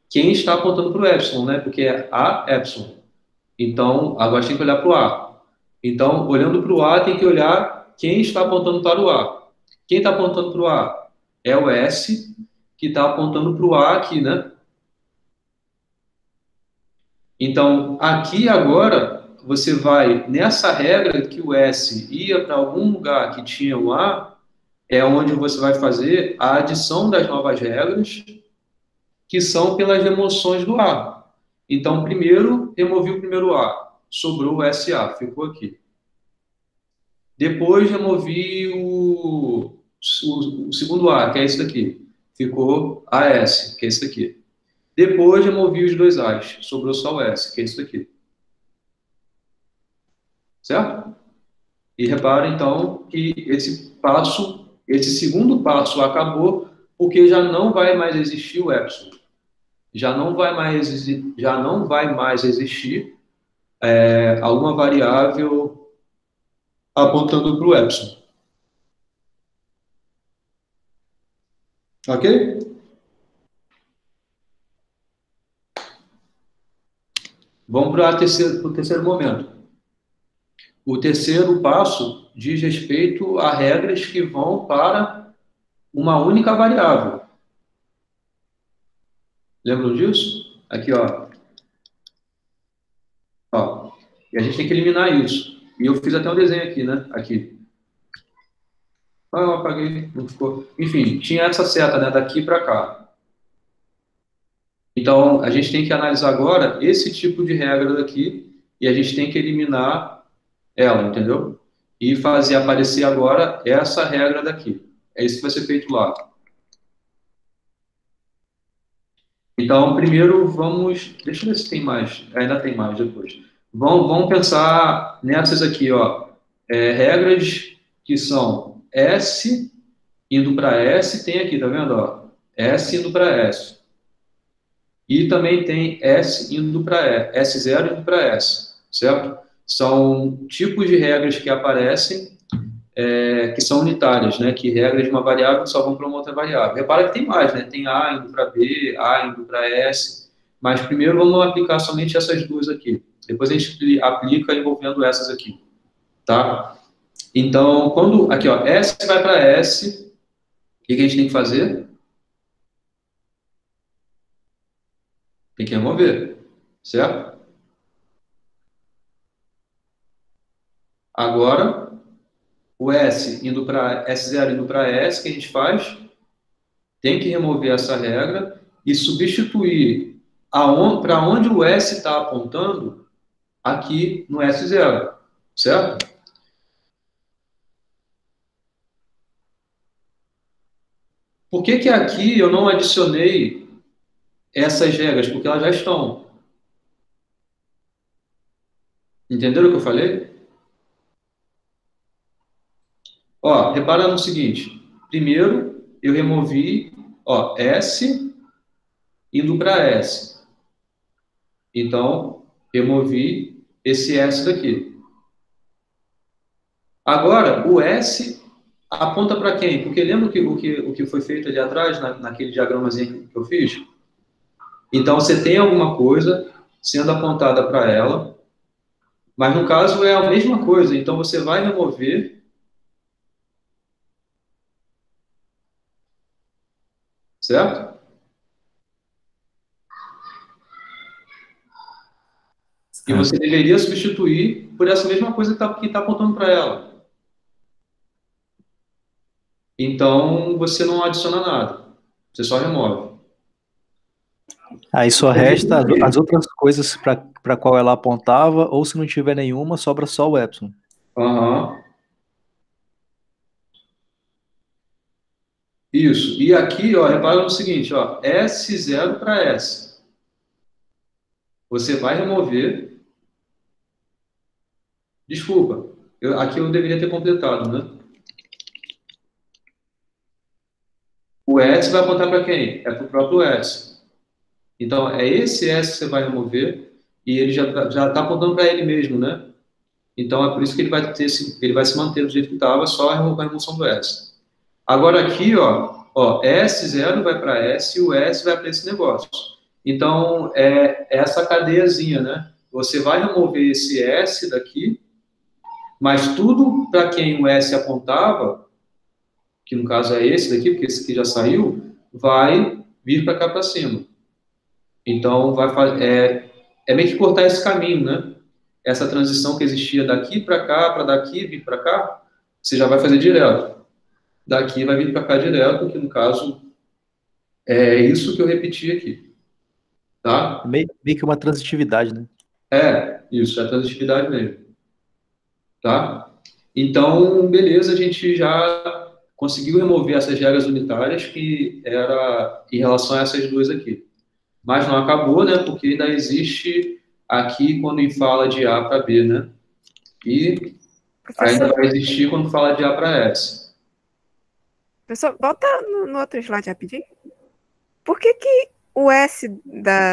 quem está apontando para o epsilon, né? Porque é A, epsilon. Então, agora a gente tem que olhar para o A. Então, olhando para o A, tem que olhar quem está apontando para o A. Quem está apontando para o A? É o S, que está apontando para o A aqui, né? Então, aqui agora, você vai nessa regra que o S ia para algum lugar que tinha o A, é onde você vai fazer a adição das novas regras, que são pelas remoções do A. Então, primeiro, removi o primeiro A, sobrou o SA, ficou aqui. Depois, removi o segundo A, que é esse daqui, ficou AS, que é esse daqui. Depois, removi os dois A's, sobrou só o S, que é esse daqui. Certo? E repara, então, que esse segundo passo acabou, porque já não vai mais existir o epsilon. Já não vai mais existir alguma variável apontando para o epsilon. Ok? Vamos para o terceiro momento. O terceiro passo diz respeito a regras que vão para uma única variável. Lembram disso? Aqui, ó. E a gente tem que eliminar isso. E eu fiz até um desenho aqui, né? Aqui. Ah, eu apaguei, não ficou. Enfim, tinha essa seta, né, daqui para cá. Então, a gente tem que analisar agora esse tipo de regra daqui e a gente tem que eliminar ela, entendeu? E fazer aparecer agora essa regra daqui. É isso que vai ser feito lá. Então, primeiro vamos... Deixa eu ver se tem mais. Ainda tem mais depois. Vamos pensar nessas aqui, ó. Regras que são S indo para S, tem aqui, tá vendo? Ó? S indo para S. E também tem S indo para S0 indo para S, certo? São tipos de regras que aparecem que são unitárias, né? Que regras de uma variável só vão para uma outra variável. Repara que tem mais, né? Tem A indo para B, A indo para S, mas primeiro vamos aplicar somente essas duas aqui. Depois a gente aplica envolvendo essas aqui, tá? Então, quando aqui, ó, S vai para S, o que a gente tem que fazer? Tem que remover, certo? Agora, o S indo para S0 indo para S, o que a gente faz? Tem que remover essa regra e substituir para onde o S está apontando aqui no S0, certo? Por que que aqui eu não adicionei essas regras? Porque elas já estão. Entenderam o que eu falei? Ó, repara no seguinte. Primeiro, eu removi, ó, S indo para S. Então, removi esse S daqui. Agora, o S aponta para quem? Porque lembra o que foi feito ali atrás, naquele diagramazinho que eu fiz? Então, você tem alguma coisa sendo apontada para ela, mas no caso é a mesma coisa. Então, você vai remover, certo? E você deveria substituir por essa mesma coisa que está apontando para ela. Então, você não adiciona nada. Você só remove. Aí só resta as outras coisas para qual ela apontava, ou se não tiver nenhuma, sobra só o epsilon. Aham. Isso. E aqui, ó, repara no seguinte, ó, S0 para S. Você vai remover. Desculpa, aqui eu deveria ter completado, né? O S vai apontar para quem? É para o próprio S. Então, é esse S que você vai remover e ele já está apontando para ele mesmo, né? Então, é por isso que ele vai se manter do jeito que estava, só a remoção do S. Agora aqui, ó S0 vai para S e o S vai para esse negócio. Então, é essa cadeiazinha, né? Você vai remover esse S daqui, mas tudo para quem o S apontava, que no caso é esse daqui, porque esse aqui já saiu, vai vir para cá para cima. Então, é meio que cortar esse caminho, né? Essa transição que existia daqui para cá, para daqui, vir para cá, você já vai fazer direto. Daqui vai vir para cá direto, que no caso é isso que eu repeti aqui. Tá? Meio que uma transitividade, né? Isso, é a transitividade mesmo. Tá? Então, beleza, a gente já conseguiu remover essas regras unitárias que era em relação a essas duas aqui. Mas não acabou, né? Porque ainda existe aqui quando fala de A para B, né? E ainda vai existir quando fala de A para S. Professor, volta no outro slide rapidinho. Por que o S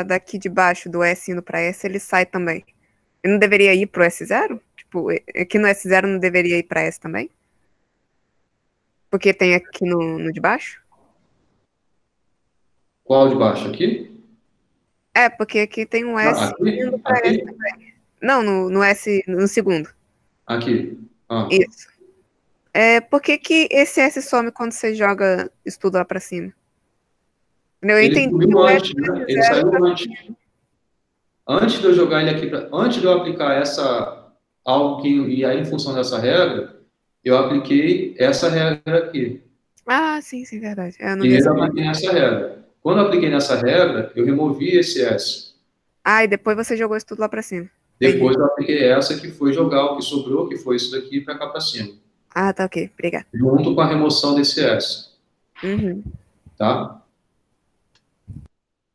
daqui de baixo, do S indo para S, ele sai também? Ele não deveria ir para o S0? Tipo, aqui no S0 não deveria ir para S também? Porque tem aqui no de baixo? Qual de baixo? Aqui? Porque aqui tem um S indo para aqui? S também. Não, no S, no segundo. Aqui. Isso. Por que esse S some quando você joga isso tudo lá para cima? Eu entendi. Ele subiu antes, né? Ele saiu antes. Antes de eu jogar ele aqui, antes de eu aplicar algo e aí em função dessa regra, eu apliquei essa regra aqui. Ah, sim, verdade. Eu não vi Primeiro essa eu parte. apliquei nessa regra. Quando eu apliquei nessa regra, eu removi esse S. Ah, e depois você jogou isso tudo lá pra cima. Depois eu apliquei essa, que foi jogar o que sobrou, que foi isso daqui, para cá para cima. Ah, tá ok. Obrigada. Junto com a remoção desse S. Uhum. Tá?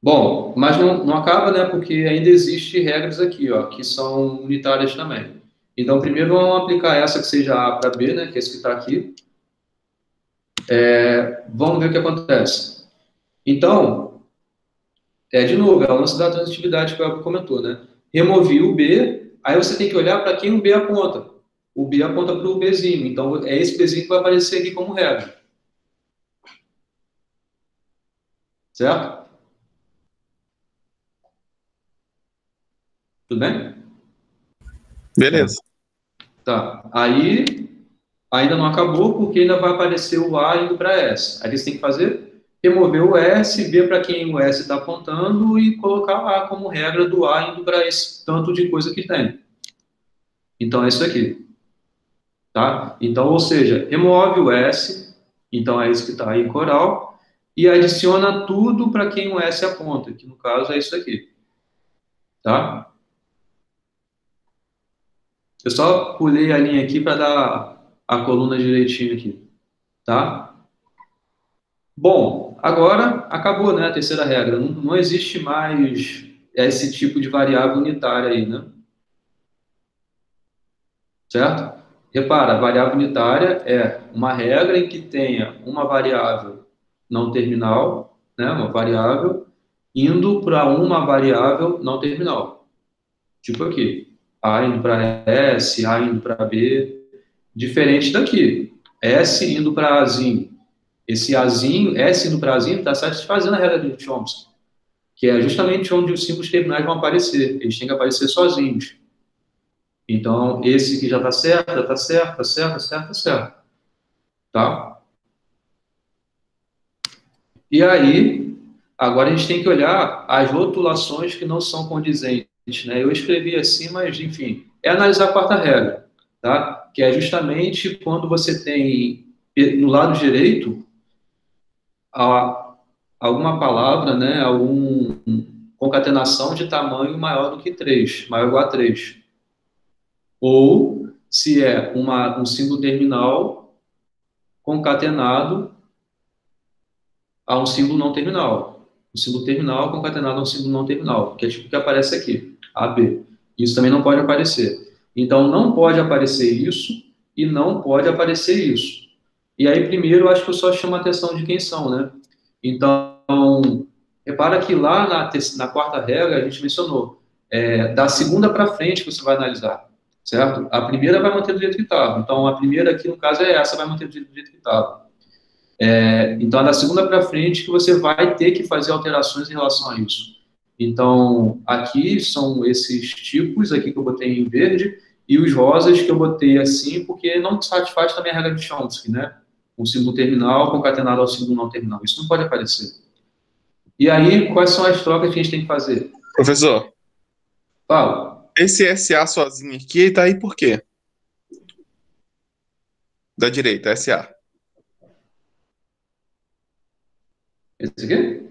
Bom, mas não acaba, né? Porque ainda existem regras aqui, ó, que são unitárias também. Então, primeiro vamos aplicar essa que seja A para B, né? Que é esse que está aqui. Vamos ver o que acontece. Então, de novo, é o lance da transitividade que o Elber comentou, né? Removi o B, aí você tem que olhar para quem o B aponta. O B aponta para o Bzinho, então é esse Bzinho que vai aparecer aqui como regra. Certo? Tudo bem? Beleza. Tá. Aí, ainda não acabou, porque ainda vai aparecer o A indo para S. Aí você tem que fazer, remover o S, ver para quem o S está apontando e colocar lá como regra do A indo para esse tanto de coisa que tem. Então, é isso aqui. Tá? Então, ou seja, remove o S, então é isso que está aí em coral, e adiciona tudo para quem o S aponta, que no caso é isso aqui. Tá? Eu só pulei a linha aqui para dar a coluna direitinho aqui. Tá? Bom, agora acabou, né, a terceira regra. Não existe mais esse tipo de variável unitária aí, né? Certo? Repara, a variável unitária é uma regra em que tenha uma variável não terminal, né, uma variável, indo para uma variável não terminal. Tipo aqui, A indo para S, A indo para B. Diferente daqui, S indo para Azinho. Esse Azinho, S indo para Azinho, está satisfazendo a regra de Chomsky, que é justamente onde os símbolos terminais vão aparecer. Eles têm que aparecer sozinhos. Então, esse que já está certo, já está certo, está certo, está certo, está certo. Tá? E aí, agora a gente tem que olhar as rotulações que não são condizentes. Né? Eu escrevi assim, mas, enfim, é analisar a quarta regra. Tá? Que é justamente quando você tem, no lado direito, alguma palavra, né, alguma concatenação de tamanho maior do que 3, maior ou igual a 3. Ou se é um símbolo terminal concatenado a um símbolo não terminal. Um símbolo terminal concatenado a um símbolo não terminal, que é tipo o que aparece aqui, AB. Isso também não pode aparecer. Então, não pode aparecer isso e não pode aparecer isso. E aí, primeiro, eu acho que eu só chamo a atenção de quem são, né? Então, repara que lá na quarta regra, a gente mencionou, da segunda para frente que você vai analisar, certo? A primeira vai manter do jeito que estava. Então, a primeira aqui, no caso, é essa, vai manter do jeito que estava. Então, é da segunda para frente que você vai ter que fazer alterações em relação a isso. Então, aqui são esses tipos aqui que eu botei em verde e os rosas que eu botei assim, porque não satisfaz também a regra de Chomsky, né? Um símbolo terminal concatenado ao símbolo não terminal. Isso não pode aparecer. E aí, quais são as trocas que a gente tem que fazer? Professor, Fala. esse SA sozinho aqui, ele tá aí por quê? Da direita, SA. Esse aqui?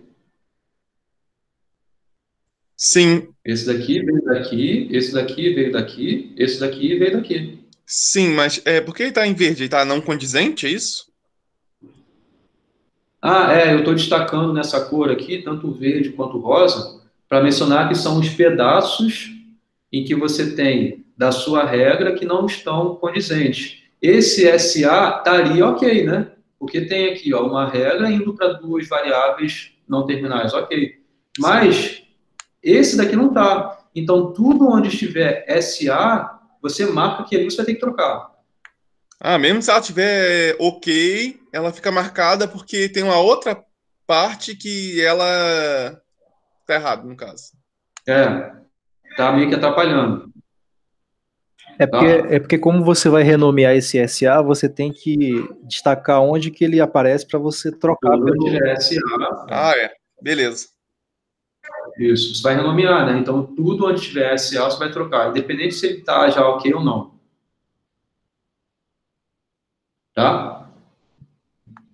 Sim, Esse daqui veio daqui, esse daqui veio daqui, esse daqui veio daqui. sim, mas por que ele tá em verde? Ele tá não condizente, é isso? Eu estou destacando nessa cor aqui, tanto o verde quanto o rosa, para mencionar que são os pedaços em que você tem da sua regra que não estão condizentes. Esse SA estaria ok, né? Porque tem aqui ó, uma regra indo para duas variáveis não terminais, ok. Mas esse daqui não está. Então, tudo onde estiver SA, você marca que ali você vai ter que trocar. Ah, mesmo se ela tiver ok, ela fica marcada porque tem uma outra parte que ela tá errada, no caso. Tá meio que atrapalhando. É porque como você vai renomear esse SA, você tem que destacar onde que ele aparece para você trocar Tudo pelo... onde tiver SA, Beleza. isso, você vai renomear, né? Então, tudo onde tiver SA, você vai trocar, independente se ele está já ok ou não. Tá?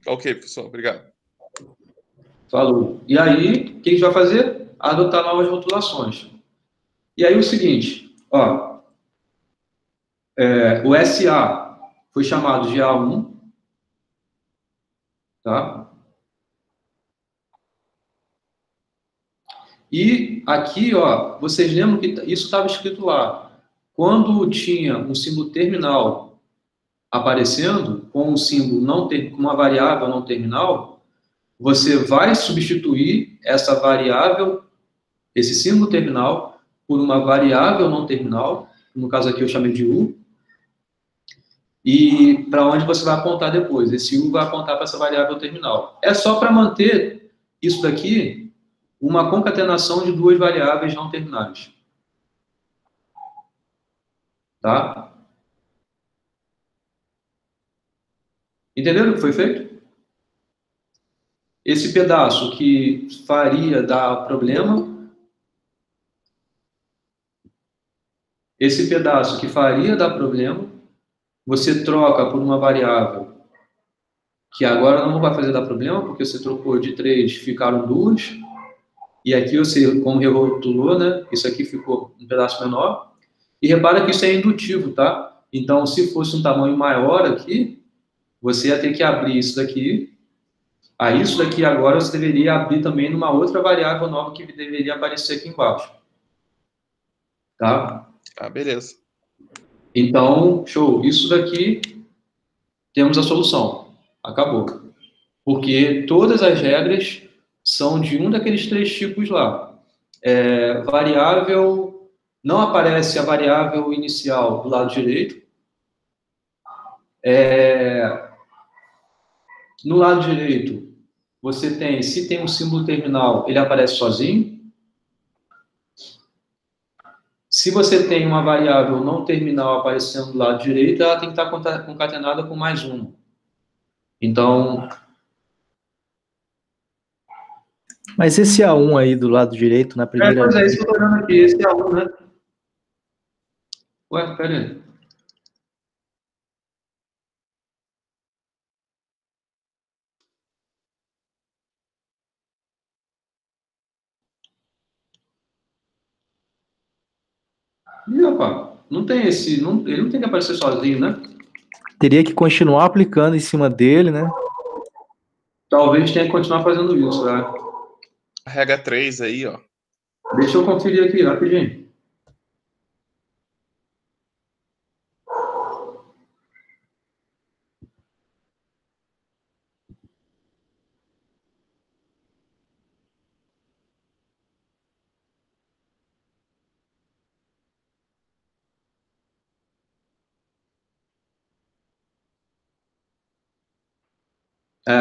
Ok, professor, obrigado. Falou. E aí, o que a gente vai fazer? Adotar novas rotulações. E aí o seguinte, ó, o SA foi chamado de A1, tá? E aqui, ó, vocês lembram que isso estava escrito lá. Quando tinha um símbolo terminal aparecendo, com um símbolo com uma variável não terminal, você vai substituir essa variável, esse símbolo terminal, por uma variável não terminal, no caso aqui eu chamei de U, e para onde você vai apontar depois. Esse U vai apontar para essa variável terminal. É só para manter isso daqui uma concatenação de duas variáveis não terminais. Tá? Entenderam o que foi feito? Esse pedaço que faria dar problema, você troca por uma variável que agora não vai fazer dar problema, porque você trocou de 3, ficaram 2, e aqui você, como rotulou, né, isso aqui ficou um pedaço menor, e repara que isso é indutivo, tá? Então, se fosse um tamanho maior aqui, você ia ter que abrir isso daqui, aí isso daqui agora você deveria abrir também numa outra variável nova que deveria aparecer aqui embaixo. Tá? Ah, beleza. Então, show. Isso daqui, temos a solução. Acabou. Porque todas as regras são de um daqueles 3 tipos lá. Variável, não aparece a variável inicial do lado direito. No lado direito, você tem, se tem um símbolo terminal, ele aparece sozinho. Se você tem uma variável não terminal aparecendo do lado direito, ela tem que estar concatenada com mais uma. Então... Mas esse A1 aí do lado direito, na primeira... Pois é, isso que eu estou olhando aqui, esse A1, né? Ué, pera aí. Ih, rapaz, não tem esse... ele não tem que aparecer sozinho, né? Teria que continuar aplicando em cima dele, né? Talvez tenha que continuar fazendo isso, né? A regra 3 aí, ó. Deixa eu conferir aqui, rapidinho.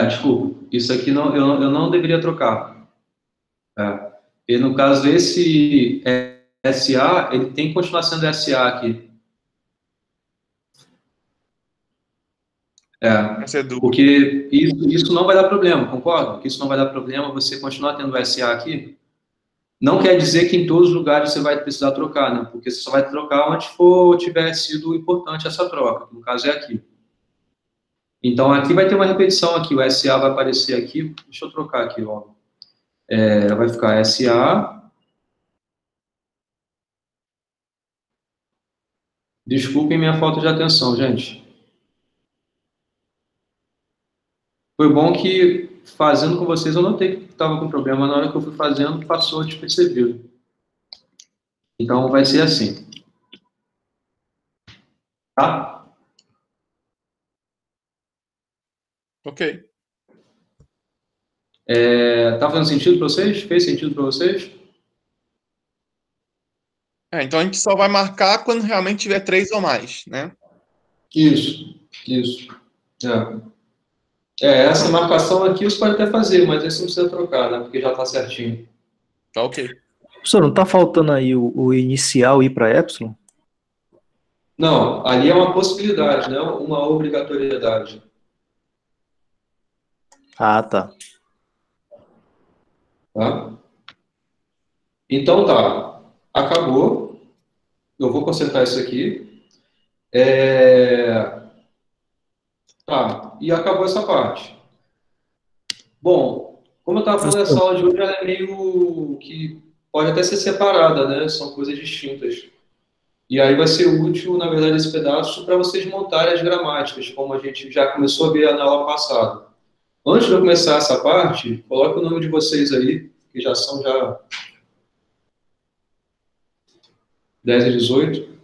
Desculpa. Isso aqui não, eu não deveria trocar. E no caso, esse SA, ele tem que continuar sendo SA aqui. Vai ser duplo. Porque isso não vai dar problema, concorda? Que isso não vai dar problema você continuar tendo SA aqui. Não quer dizer que em todos os lugares você vai precisar trocar, né? Porque você só vai trocar onde tiver sido importante essa troca, que no caso é aqui. Então, aqui vai ter uma repetição aqui, o SA vai aparecer aqui, deixa eu trocar aqui, ó. Vai ficar SA. Desculpem minha falta de atenção, gente. Foi bom que, fazendo com vocês, eu notei que estava com problema. Na hora que eu fui fazendo, passou despercebido. Então, vai ser assim. Tá? Ok. Tá fazendo sentido para vocês? Fez sentido para vocês? Então a gente só vai marcar quando realmente tiver 3 ou mais, né? Isso. Essa marcação aqui você pode até fazer, mas esse não precisa trocar, né? Porque já está certinho. Tá ok. Professor, não está faltando aí o inicial ir para epsilon? Não, ali é uma possibilidade, né? Uma obrigatoriedade. Ah, tá. Tá? Então tá. Acabou. Eu vou consertar isso aqui. Tá, e acabou essa parte. Bom, como eu estava falando, essa aula de hoje ela é meio que pode até ser separada, né? São coisas distintas. E aí vai ser útil, na verdade, esse pedaço para vocês montarem as gramáticas, como a gente já começou a ver na aula passada. Antes de eu começar essa parte, coloque o nome de vocês aí, que já são já 10 e 18.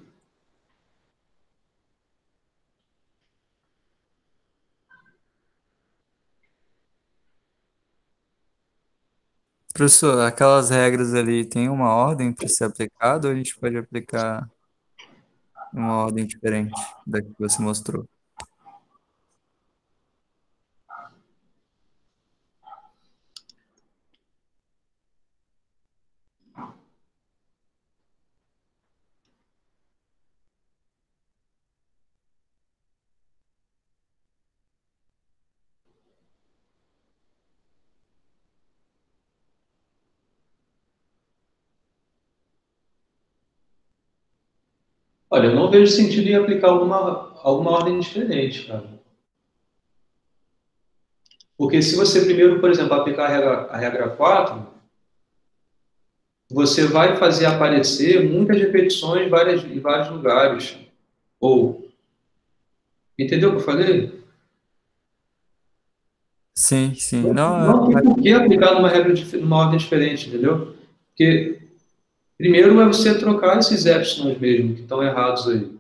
Professor, aquelas regras ali tem uma ordem para ser aplicada ou a gente pode aplicar uma ordem diferente da que você mostrou? Olha, eu não vejo sentido em aplicar alguma ordem diferente, cara. Porque se você primeiro, por exemplo, aplicar a regra 4, você vai fazer aparecer muitas repetições em vários lugares. Ou, entendeu o que eu falei? Sim, sim. Não tem por que aplicar numa ordem diferente, entendeu? Porque primeiro é você trocar esses épsilons mesmo, que estão errados aí.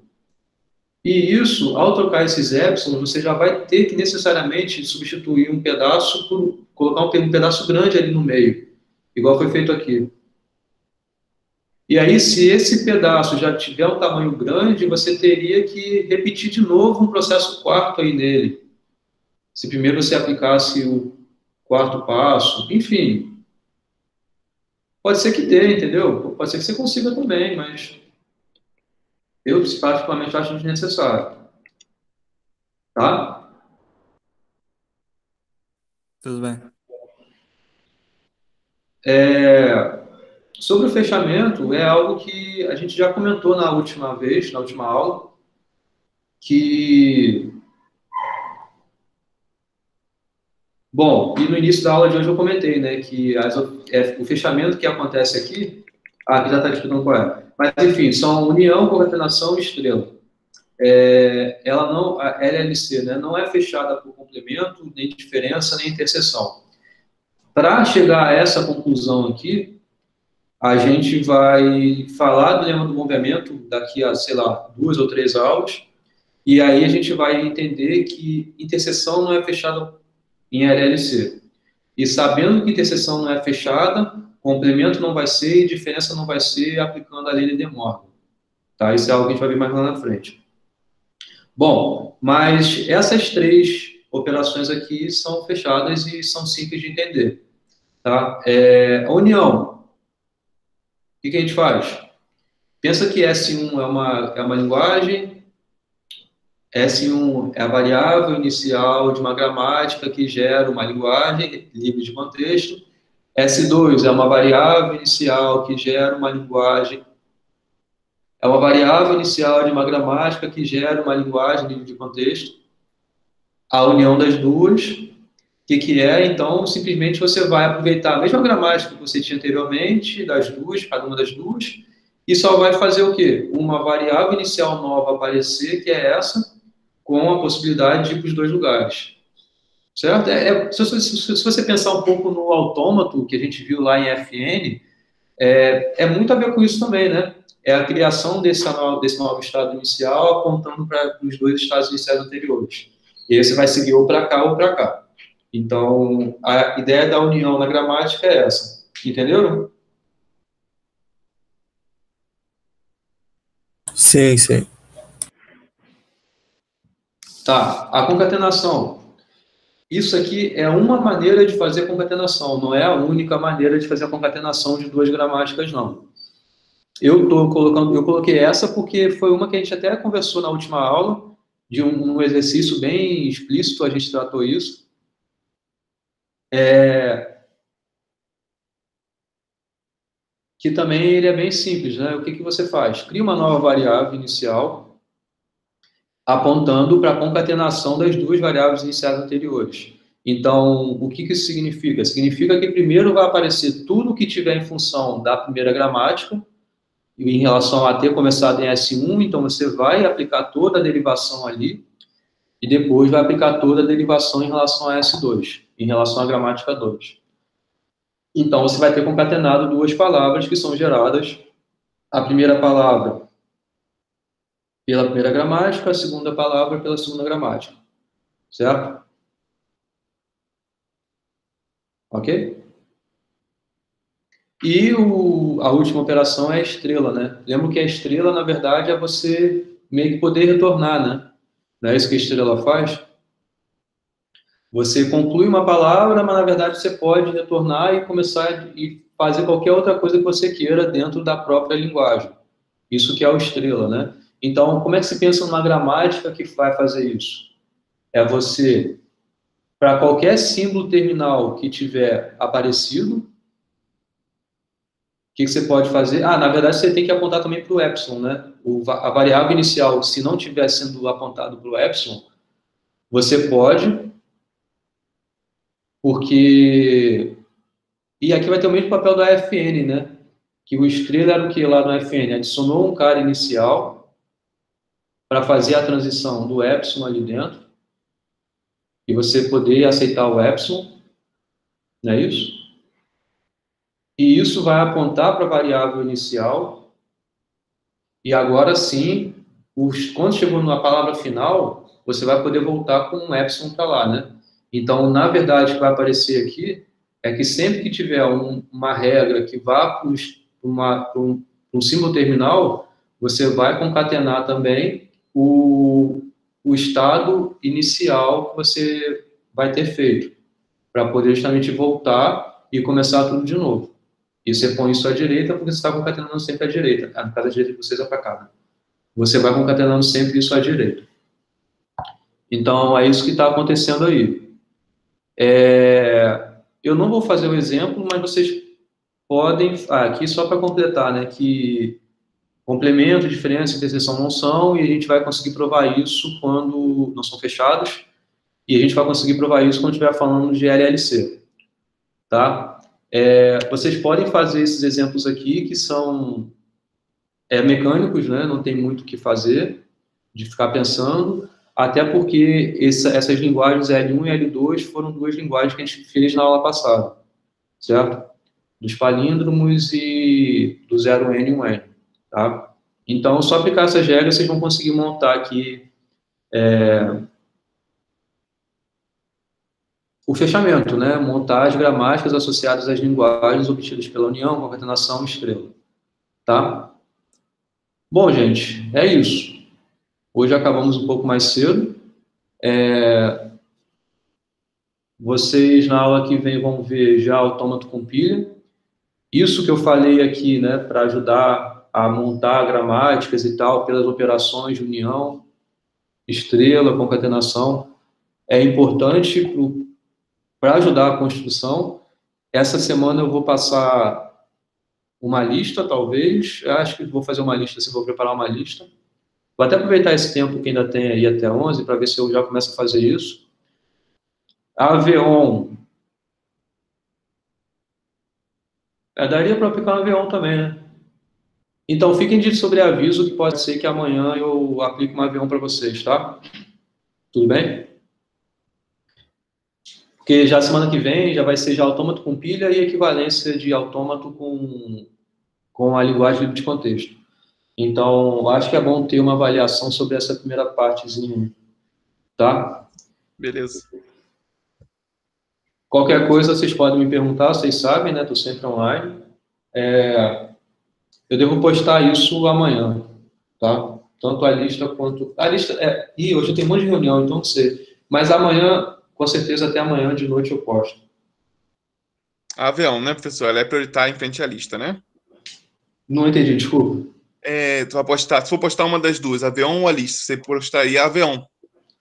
E isso, ao trocar esses épsilons, você já vai ter que necessariamente substituir um pedaço por colocar um pedaço grande ali no meio, igual foi feito aqui. E aí, se esse pedaço já tiver um tamanho grande, você teria que repetir de novo um processo quarto aí nele. Se primeiro você aplicasse o quarto passo, enfim. Pode ser que dê, entendeu? Pode ser que você consiga também, mas eu, particularmente, acho desnecessário. Tá? Tudo bem. Sobre o fechamento, é algo que a gente já comentou na última vez, na última aula, que... Bom, e no início da aula de hoje eu comentei, né, que o fechamento que acontece aqui... aqui já está explicando qual é. Mas, enfim, são união, concatenação e estrela. Ela não, a LLC, né, não é fechada por complemento, nem diferença, nem interseção. Para chegar a essa conclusão aqui, a gente vai falar do lema do movimento daqui a, sei lá, 2 ou 3 aulas, e aí a gente vai entender que interseção não é fechada em LLC. E sabendo que interseção não é fechada, complemento não vai ser e diferença não vai ser aplicando a lei de De Morgan. Tá? Isso é algo que a gente vai ver mais lá na frente. Bom, mas essas 3 operações aqui são fechadas e são simples de entender. Tá? A união, o que a gente faz? Pensa que S1 é uma linguagem, S1 é a variável inicial de uma gramática que gera uma linguagem livre de contexto, S2 é uma variável inicial que gera uma linguagem, é uma variável inicial de uma gramática que gera uma linguagem livre de contexto. A união das duas, o que é? Então, simplesmente você vai aproveitar a mesma gramática que você tinha anteriormente, das duas, cada uma das duas, e só vai fazer o quê? Uma variável inicial nova aparecer, que é essa, com a possibilidade de ir para os 2 lugares. Certo? Se você pensar um pouco no autômato, que a gente viu lá em FN, é muito a ver com isso também, né? É a criação desse novo estado inicial apontando para os 2 estados iniciais anteriores. E aí você vai seguir ou para cá ou para cá. Então, a ideia da união na gramática é essa. Entenderam? Sim, sim. Tá. A concatenação. Isso aqui é uma maneira de fazer a concatenação, não é a única maneira de fazer a concatenação de 2 gramáticas, não. Eu coloquei essa porque foi uma que a gente até conversou na última aula, de um exercício bem explícito, a gente tratou isso. Que também ele é bem simples, né? O que você faz? Cria uma nova variável inicial apontando para a concatenação das duas variáveis iniciais anteriores. Então, o que isso significa? Significa que primeiro vai aparecer tudo que tiver em função da primeira gramática, em relação a ter começado em S1, então você vai aplicar toda a derivação ali, e depois vai aplicar toda a derivação em relação a S2, em relação à gramática 2. Então, você vai ter concatenado duas palavras que são geradas, a primeira palavra pela primeira gramática, a segunda palavra pela segunda gramática. Certo? Ok? E a última operação é a estrela, né? Lembra que a estrela, na verdade, é você meio que poder retornar, né? Não é isso que a estrela faz? Você conclui uma palavra, mas, na verdade, você pode retornar e começar e fazer qualquer outra coisa que você queira dentro da própria linguagem. Isso que é o estrela, né? Então, como é que se pensa numa gramática que vai fazer isso? É você, para qualquer símbolo terminal que tiver aparecido, o que você pode fazer? Na verdade, você tem que apontar também para o epsilon, né? A variável inicial, se não estiver sendo apontado para o epsilon, você pode, porque... E aqui vai ter o mesmo papel da FN, né? Que o estrela era o que lá no FN? Adicionou um cara inicial para fazer a transição do epsilon ali dentro, e você poder aceitar o epsilon, não é isso? E isso vai apontar para a variável inicial, e agora sim, quando chegou na palavra final, você vai poder voltar com um epsilon para lá, né? Então, na verdade, o que vai aparecer aqui é que sempre que tiver uma regra que vá para um símbolo terminal, você vai concatenar também o estado inicial que você vai ter feito, para poder justamente voltar e começar tudo de novo. E você põe isso à direita porque você está concatenando sempre à direita. No caso, a direita de vocês é para cá. Né? Você vai concatenando sempre isso à direita. Então, é isso que está acontecendo aí. Eu não vou fazer o exemplo, mas vocês podem... aqui só para completar, né? Que complemento, diferença, interseção não são, e a gente vai conseguir provar isso quando não são fechados, e a gente vai conseguir provar isso quando estiver falando de LLC. Tá? Vocês podem fazer esses exemplos aqui, que são mecânicos, né? Não tem muito o que fazer, de ficar pensando, até porque essas linguagens L1 e L2 foram duas linguagens que a gente fez na aula passada, certo? Dos palíndromos e do 0N e 1N, tá? Então, só aplicar essas regras, vocês vão conseguir montar aqui o fechamento, né? Montar as gramáticas associadas às linguagens obtidas pela união, concatenação e estrela, tá? Bom, gente, é isso. Hoje acabamos um pouco mais cedo. Vocês, na aula que vem, vão ver já autômato com pilha. Isso que eu falei aqui, né, para ajudar a montar gramáticas e tal, pelas operações de união, estrela, concatenação, é importante para ajudar a construção. Essa semana eu vou passar uma lista, talvez. Eu acho que vou fazer uma lista, assim, vou preparar uma lista. Vou até aproveitar esse tempo que ainda tem aí até 11, para ver se eu já começo a fazer isso. A Aveon. Daria para aplicar no Aveon também, né? Então, fiquem de sobreaviso que pode ser que amanhã eu aplique uma Aveon para vocês, tá? Tudo bem? Porque já semana que vem já vai ser já autômato com pilha e equivalência de autômato com a linguagem livre de contexto. Então, acho que é bom ter uma avaliação sobre essa primeira partezinha, tá? Beleza. Qualquer coisa, vocês podem me perguntar, vocês sabem, né? Estou sempre online. Eu devo postar isso amanhã, tá? Tanto a lista quanto... A lista hoje eu tenho um monte de reunião, então não sei. Mas amanhã, com certeza, até amanhã de noite eu posto. A Aveon, né, professor? Ela é prioritária em frente à lista, né? Não entendi, desculpa. Tu vai postar, se for postar uma das duas, Aveon ou a lista, você postaria a Aveon.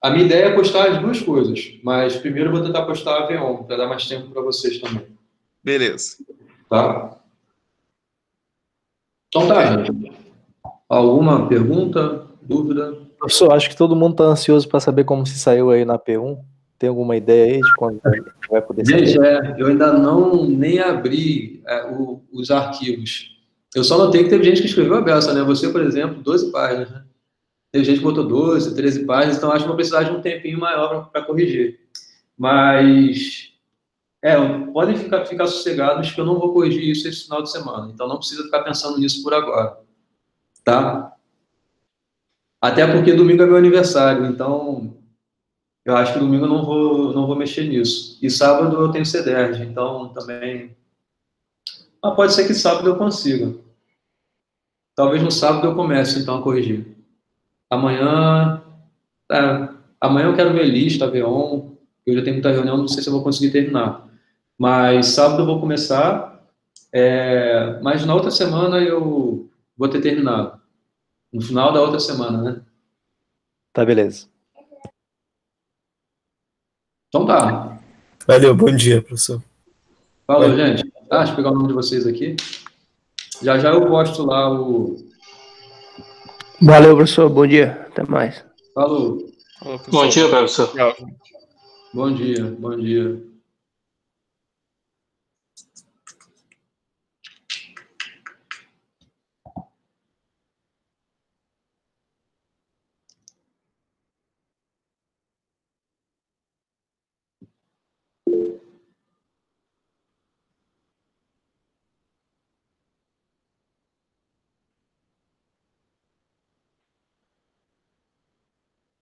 A minha ideia é postar as duas coisas, mas primeiro eu vou tentar postar a Aveon, para dar mais tempo para vocês também. Beleza. Tá? Então tá, gente. Alguma pergunta, dúvida? Professor, acho que todo mundo está ansioso para saber como se saiu aí na P1. Tem alguma ideia aí de quando vai poder sair? Gente, eu ainda nem abri os arquivos. Eu só notei que teve gente que escreveu a beça, né? Você, por exemplo, 12 páginas, né? Teve gente que botou 12, 13 páginas, então acho que vou precisar de um tempinho maior para corrigir. Mas, podem ficar sossegados que eu não vou corrigir isso esse final de semana. Então não precisa ficar pensando nisso por agora, tá? Até porque domingo é meu aniversário, então eu acho que domingo eu não vou mexer nisso. E sábado eu tenho CDERJ, então também... Mas pode ser que sábado eu consiga. Talvez no sábado eu comece, então, a corrigir. Amanhã eu quero ver lista, ver on. Eu já tenho muita reunião, não sei se eu vou conseguir terminar. Mas sábado eu vou começar, mas na outra semana eu vou ter terminado. No final da outra semana, né? Tá, beleza. Então tá. Valeu, bom dia, professor. Falou, Valeu. gente. Deixa eu pegar o nome de vocês aqui. Já eu posto lá o... Valeu, professor. Bom dia. Até mais. Falou. Falou, professor. Bom dia, professor. Tchau. Bom dia.